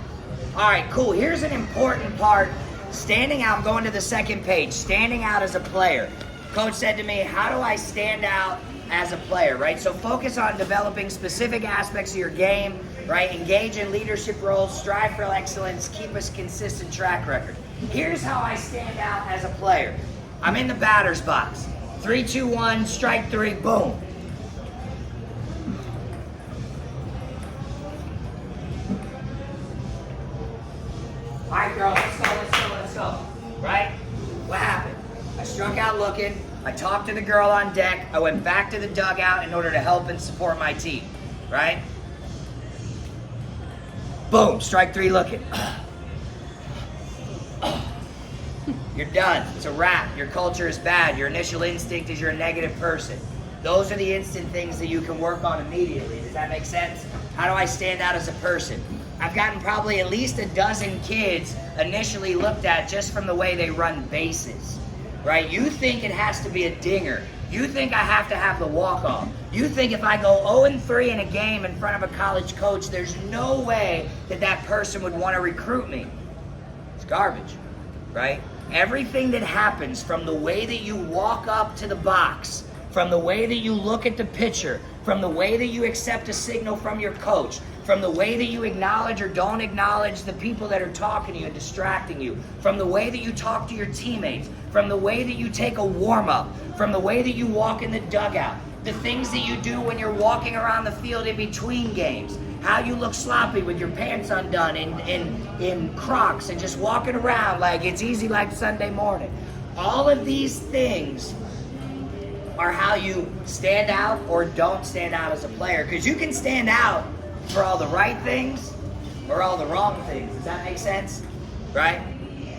All right, cool. Here's an important part. Standing out, I'm going to the second page. Standing out as a player. Coach said to me, how do I stand out as a player, right? So focus on developing specific aspects of your game, right? Engage in leadership roles, strive for excellence, keep a consistent track record. Here's how I stand out as a player. I'm in the batter's box. 3, 2, 1, strike 3, boom. All right, girl, let's go. Right? What happened? I struck out looking. I talked to the girl on deck. I went back to the dugout in order to help and support my team. Right? Boom, strike 3 looking. You're done. It's a wrap. Your culture is bad. Your initial instinct is you're a negative person. Those are the instant things that you can work on immediately. Does that make sense? How do I stand out as a person? I've gotten probably at least a dozen kids initially looked at just from the way they run bases, right? You think it has to be a dinger. You think I have to have the walk-off. You think if I go 0-3 in a game in front of a college coach, there's no way that that person would want to recruit me. It's garbage, right? Everything that happens from the way that you walk up to the box, from the way that you look at the pitcher, from the way that you accept a signal from your coach, from the way that you acknowledge or don't acknowledge the people that are talking to you and distracting you, from the way that you talk to your teammates, from the way that you take a warm-up, from the way that you walk in the dugout, the things that you do when you're walking around the field in between games, how you look sloppy with your pants undone in Crocs and just walking around like it's easy like Sunday morning. All of these things are how you stand out or don't stand out as a player, because you can stand out for all the right things or all the wrong things. Does that make sense? Right?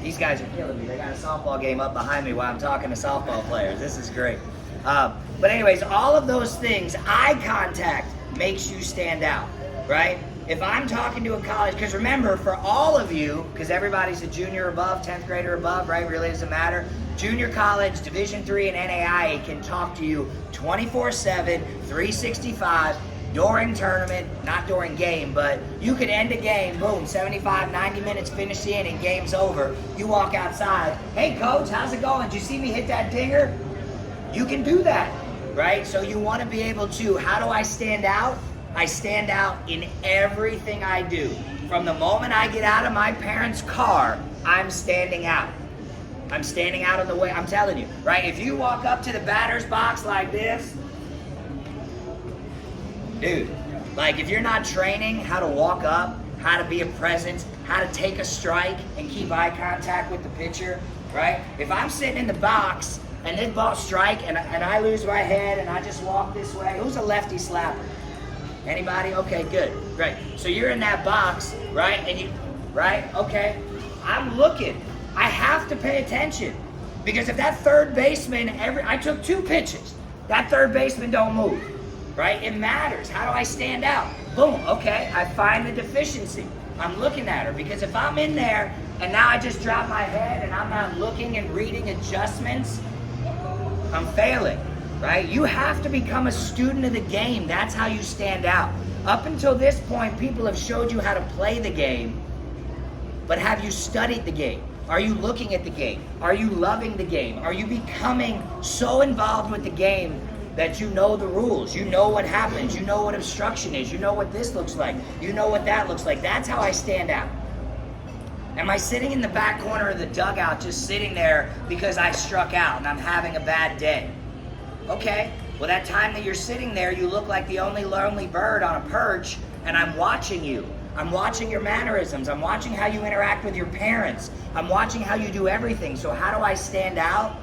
These guys are killing me. They got a softball game up behind me while I'm talking to softball players. This is great. But anyways, all of those things, eye contact makes you stand out, right? If I'm talking to a college, because remember, for all of you, because everybody's a junior above, 10th grader above, right? Really doesn't matter. Junior college, Division III, and NAIA can talk to you 24/7, 365, during tournament, not during game, but you could end a game, boom, 75, 90 minutes, finish the inning, game's over. You walk outside, hey coach, how's it going? Did you see me hit that dinger? You can do that, right? So you want to be able to, how do I stand out? I stand out in everything I do. From the moment I get out of my parents' car, I'm standing out. I'm standing out in the way, I'm telling you, right? If you walk up to the batter's box like this, dude, like if you're not training how to walk up, how to be a presence, how to take a strike and keep eye contact with the pitcher, right? If I'm sitting in the box and this ball strike and I lose my head and I just walk this way, who's a lefty slapper? Anybody? Okay, good, great. So you're in that box, right? And you, right? Okay. I'm looking. I have to pay attention because if that third baseman, I took 2 pitches, that third baseman don't move, right? It matters. How do I stand out? Boom, okay, I find the deficiency. I'm looking at her because if I'm in there and now I just drop my head and I'm not looking and reading adjustments, I'm failing, right? You have to become a student of the game. That's how you stand out. Up until this point, people have showed you how to play the game, but have you studied the game? Are you looking at the game? Are you loving the game? Are you becoming so involved with the game that you know the rules? You know what happens. You know what obstruction is. You know what this looks like. You know what that looks like. That's how I stand out. Am I sitting in the back corner of the dugout just sitting there because I struck out and I'm having a bad day? Okay, well that time that you're sitting there, you look like the only lonely bird on a perch and I'm watching you. I'm watching your mannerisms. I'm watching how you interact with your parents. I'm watching how you do everything. So how do I stand out?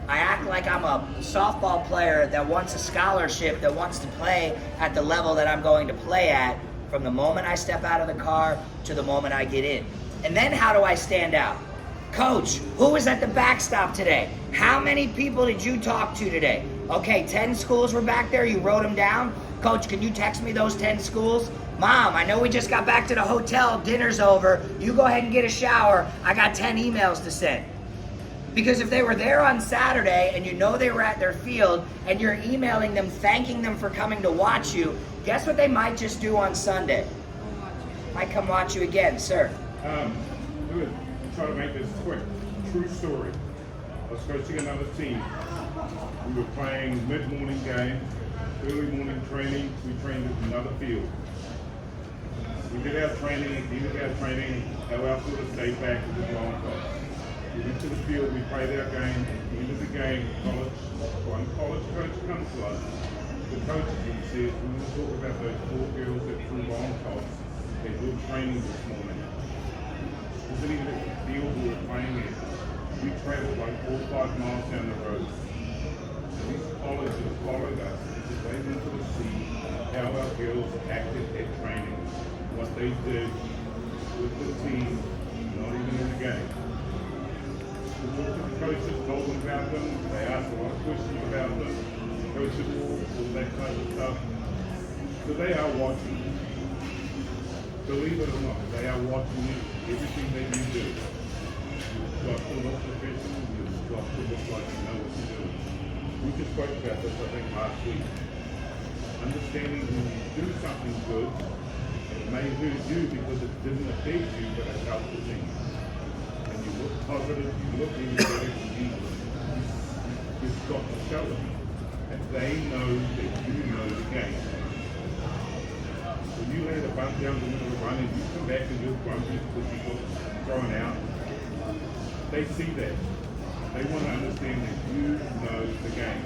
I act like I'm a softball player that wants a scholarship, that wants to play at the level that I'm going to play at from the moment I step out of the car to the moment I get in. And then how do I stand out? Coach, who was at the backstop today? How many people did you talk to today? Okay, 10 schools were back there. You wrote them down. Coach, can you text me those 10 schools? Mom, I know we just got back to the hotel. Dinner's over. You go ahead and get a shower. I got 10 emails to send. Because if they were there on Saturday and you know they were at their field and you're emailing them, thanking them for coming to watch you, guess what they might just do on Sunday? Might come watch you again, sir. Good. Try to make this quick. True story. I was coaching another team. We were playing mid-morning game, early morning training. We trained at another field. We did our training. At the end of our training, our outfielder stayed back with the long toss. We went to the field. We played our game. At the end of the game, one college coach comes to us. The coach says, "We want to talk about those 4 girls that threw long toss. They did training this morning." Sitting at the field we were playing at, we traveled like 4 or 5 miles down the road. These colleges followed us because they wanted to see how our girls acted at training, what they did with the team, not even in the game. We talked to the coaches, told them about them, they asked a lot of questions about them, coaches, all that kind of stuff. So they are watching. Believe it or not, they are watching you, everything that you do. You've got to look professional, you've got to look like you know what you're doing. We just spoke about this, I think, last week. Understanding when you do something good, it may hurt you because it didn't affect you, but it helped the team. And you look positive, you look energetic, you've got to show them. And they know that you know the game. When you lay the bunt down in the middle of the run and you come back and you're grumpy because you got thrown out, they see that. They want to understand that you know the game.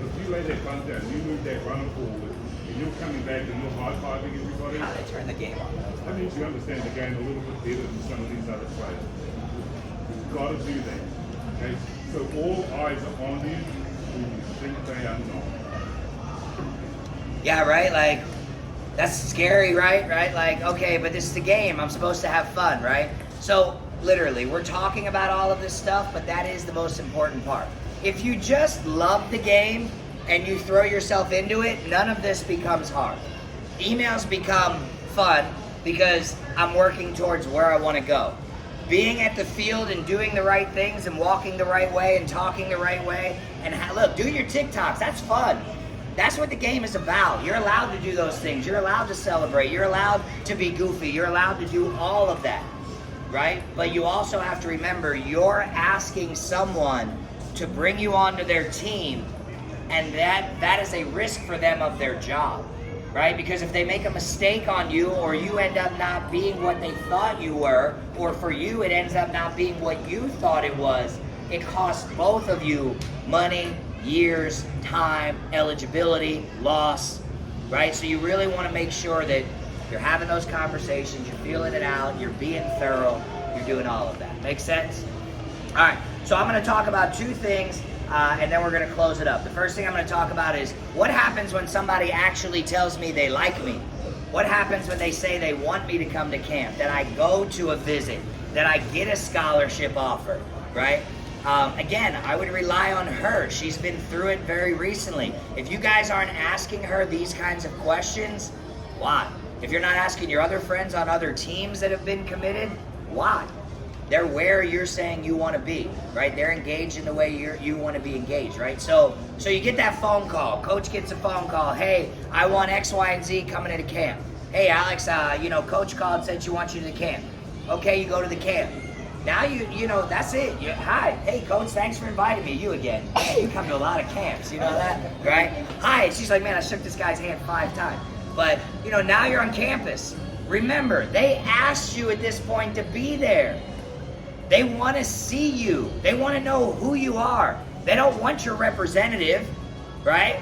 But if you lay that bunt down, you move that runner forward, and you're coming back and you're high-fiving everybody, They turn the game on. that means you understand the game a little bit better than some of these other players. You've got to do that. Okay? So all eyes are on you when you think they are not. Yeah, right? Like, that's scary, right? Right? Like, okay, but this is the game. I'm supposed to have fun, right? So, literally, we're talking about all of this stuff, but that is the most important part. If you just love the game and you throw yourself into it, none of this becomes hard. Emails become fun because I'm working towards where I want to go. Being at the field and doing the right things and walking the right way and talking the right way and look, do your TikToks. That's fun. That's what the game is about. You're allowed to do those things. You're allowed to celebrate. You're allowed to be goofy. You're allowed to do all of that, right? But you also have to remember you're asking someone to bring you onto their team, and that is a risk for them of their job, right? Because if they make a mistake on you or you end up not being what they thought you were, or for you it ends up not being what you thought it was, it costs both of you money, years, time, eligibility, loss, right? So you really want to make sure that you're having those conversations, you're feeling it out, you're being thorough, you're doing all of that. Make sense? All right, so I'm going to talk about 2 things, and then we're going to close it up. The first thing I'm going to talk about is what happens when somebody actually tells me they like me? What happens when they say they want me to come to camp, that I go to a visit, that I get a scholarship offer, right? Again, I would rely on her. She's been through it very recently. If you guys aren't asking her these kinds of questions, why? If you're not asking your other friends on other teams that have been committed, why? They're where you're saying you want to be, right? They're engaged in the way you want to be engaged, right? So you get that phone call. Coach gets a phone call. Hey, I want X, Y, and Z coming into camp. Hey, Alex, Coach called and said she wants you to the camp. Okay, you go to the camp. Now you know, that's it. Hi, hey coach, thanks for inviting me. You again. You come to a lot of camps, you know that, right? Hi, she's like, man, I shook this guy's hand 5 times. But, now you're on campus. Remember, they asked you at this point to be there. They want to see you. They want to know who you are. They don't want your representative, right?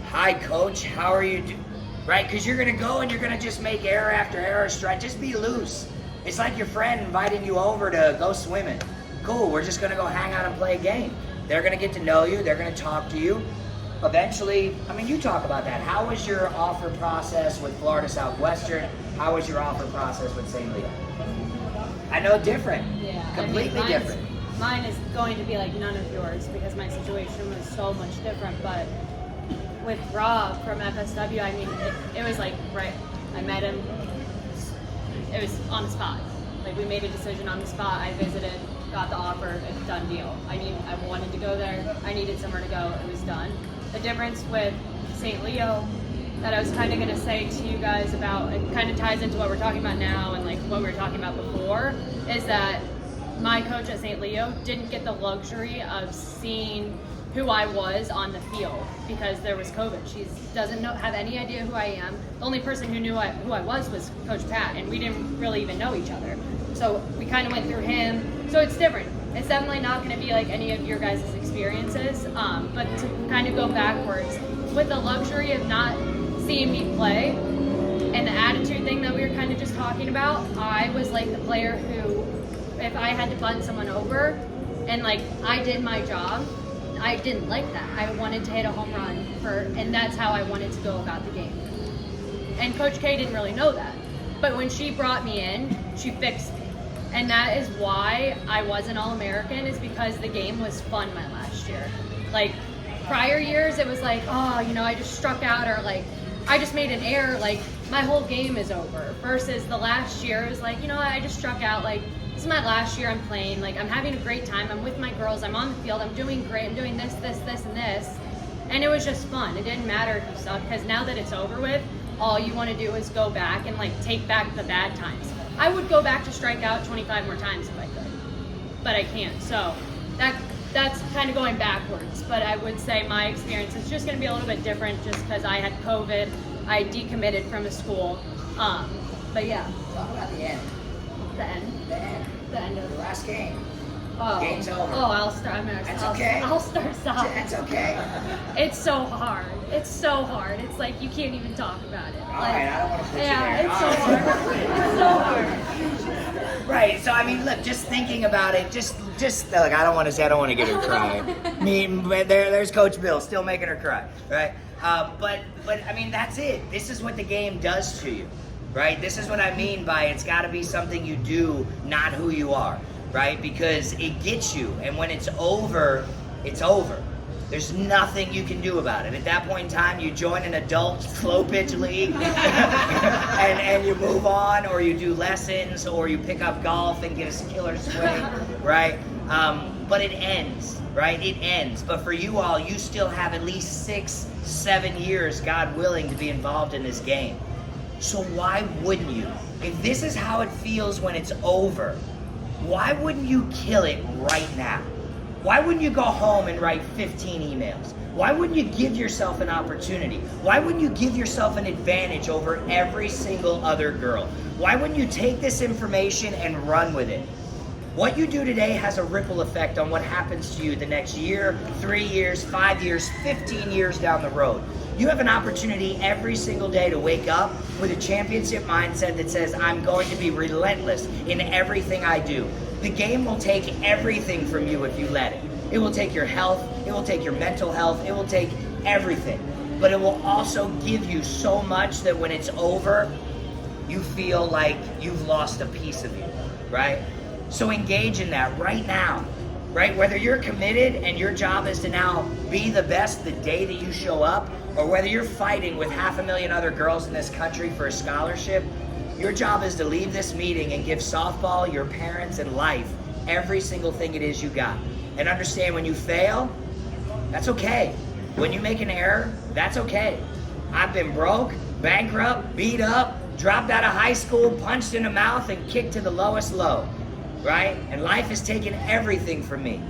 Hi coach, how are you doing? Right? Because you're going to go and you're going to just make error after error, just be loose. It's like your friend inviting you over to go swimming. Cool, we're just gonna go hang out and play a game. They're gonna get to know you, they're gonna talk to you. Eventually, you talk about that. How was your offer process with Florida Southwestern? How was your offer process with St. Leo? I know different, completely different. Mine is going to be like none of yours because my situation was so much different, but with Rob from FSW, I mean, it was like, right, I met him, it was on the spot. Like, we made a decision on the spot. I visited, got the offer, it's a done deal. I wanted to go there. I needed somewhere to go. It was done. The difference with St. Leo that I was kind of going to say to you guys about, it kind of ties into what we're talking about now and like what we were talking about before, is that my coach at St. Leo didn't get the luxury of seeing who I was on the field because there was COVID. She doesn't have any idea who I am. The only person who knew who I was Coach Pat, and we didn't really even know each other. So we kind of went through him. So it's different. It's definitely not going to be like any of your guys' experiences. But to kind of go backwards, with the luxury of not seeing me play and the attitude thing that we were kind of just talking about, I was like the player who, if I had to button someone over and like I did my job, I didn't like that. I wanted to hit a home run and that's how I wanted to go about the game. And Coach K didn't really know that. But when she brought me in, she fixed me. And that is why I was an All-American, is because the game was fun my last year. Like, prior years, it was like, oh, you know, I just struck out, or like, I just made an error, like, my whole game is over. Versus the last year, it was like, you know, I just struck out, like, this is my last year I'm playing, like, I'm having a great time, I'm with my girls, I'm on the field, I'm doing great, I'm doing this, and this. And it was just fun. It didn't matter if you sucked, because now that it's over with, all you want to do is go back and, like, take back the bad times. I would go back to strike out 25 more times if I could, but I can't. So that's kind of going backwards. But I would say my experience is just going to be a little bit different just because I had COVID. I decommitted from a school. But yeah. Talk about the end. The end. The end. The end of The last game. Oh. Game's over. Oh, I'll start. That's okay. I'll start south. That's okay. It's so hard. It's so hard. It's like you can't even talk about it. All right, I don't want to put you yeah, there. it's so hard. It's so hard. Right. So I mean, look, just thinking about it, just look. I don't want to get her crying. I mean, there's Coach Bill still making her cry, right? But I mean, that's it. This is what the game does to you, right? This is what I mean by it's got to be something you do, not who you are, right? Because it gets you, and when it's over, it's over. There's nothing you can do about it. At that point in time, you join an adult slow pitch league and you move on, or you do lessons, or you pick up golf and get a killer swing, right? But it ends, right? It ends. But for you all, you still have at least 6-7 years, God willing, to be involved in this game. So why wouldn't you? If this is how it feels when it's over, why wouldn't you kill it right now? Why wouldn't you go home and write 15 emails? Why wouldn't you give yourself an opportunity? Why wouldn't you give yourself an advantage over every single other girl? Why wouldn't you take this information and run with it? What you do today has a ripple effect on what happens to you the next year, 3 years, 5 years, 15 years down the road. You have an opportunity every single day to wake up with a championship mindset that says, I'm going to be relentless in everything I do. The game will take everything from you if you let it. It will take your health, it will take your mental health, it will take everything. But it will also give you so much that when it's over, you feel like you've lost a piece of you, right? So engage in that right now, right? Whether you're committed and your job is to now be the best the day that you show up, or whether you're fighting with 500,000 other girls in this country for a scholarship, your job is to leave this meeting and give softball, your parents, and life every single thing it is you got. And understand when you fail, that's okay. When you make an error, that's okay. I've been broke, bankrupt, beat up, dropped out of high school, punched in the mouth, and kicked to the lowest low, right? And life has taken everything from me.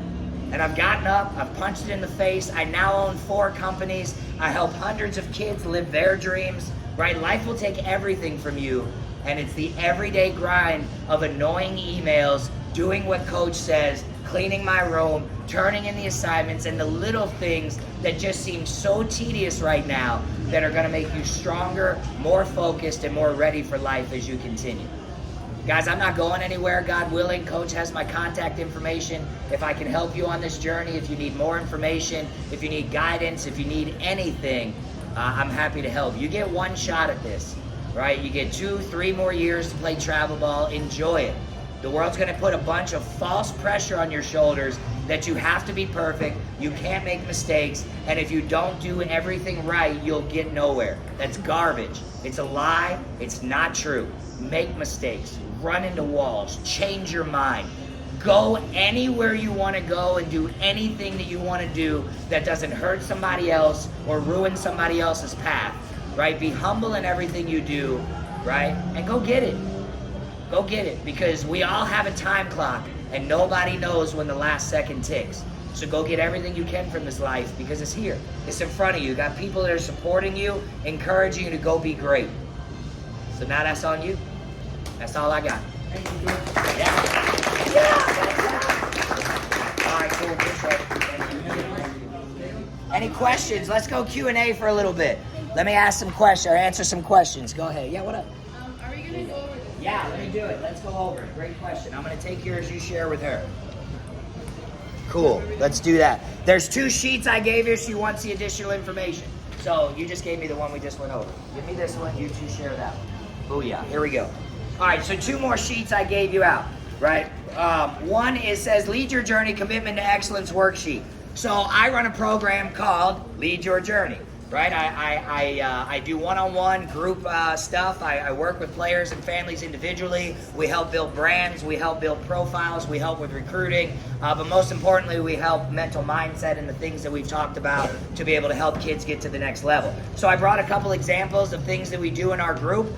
And I've gotten up, I've punched it in the face. I now own 4 companies. I help hundreds of kids live their dreams, right? Life will take everything from you. And it's the everyday grind of annoying emails, doing what coach says, cleaning my room, turning in the assignments, and the little things that just seem so tedious right now that are going to make you stronger, more focused, and more ready for life as you continue. Guys, I'm not going anywhere, God willing. Coach has my contact information. If I can help you on this journey, if you need more information, if you need guidance, if you need anything, I'm happy to help. You get one shot at this, right? You get 2-3 more years to play travel ball. Enjoy it. The world's going to put a bunch of false pressure on your shoulders that you have to be perfect, you can't make mistakes, and if you don't do everything right, you'll get nowhere. That's garbage. It's a lie. It's not true. Make mistakes. Run into walls. Change your mind. Go anywhere you want to go and do anything that you want to do that doesn't hurt somebody else or ruin somebody else's path, right? Be humble in everything you do, right? And go get it. Go get it, because we all have a time clock and nobody knows when the last second ticks. So go get everything you can from this life, because it's here. It's in front of you. You got people that are supporting you, encouraging you to go be great. So now that's on you. That's all I got. Thank you, Coach. Yeah. All right, cool. Appreciate it. Any questions? Let's go Q&A for a little bit. Let me ask some questions or answer some questions. Go ahead. Yeah, what up? Are we gonna go over this? Yeah, let me do it. Let's go over it. Great question. I'm going to take yours, you share with her. Cool. Let's do that. There's 2 sheets I gave you. She wants the additional information. So you just gave me the one we just went over. Give me this one. You 2 share that one. Booyah. Here we go. All right, so 2 more sheets I gave you out, right? One says Lead Your Journey Commitment to Excellence Worksheet. So I run a program called Lead Your Journey. Right, I do one-on-one group stuff. I work with players and families individually. We help build brands. We help build profiles. We help with recruiting. But most importantly, we help mental mindset and the things that we've talked about to be able to help kids get to the next level. So I brought a couple examples of things that we do in our group.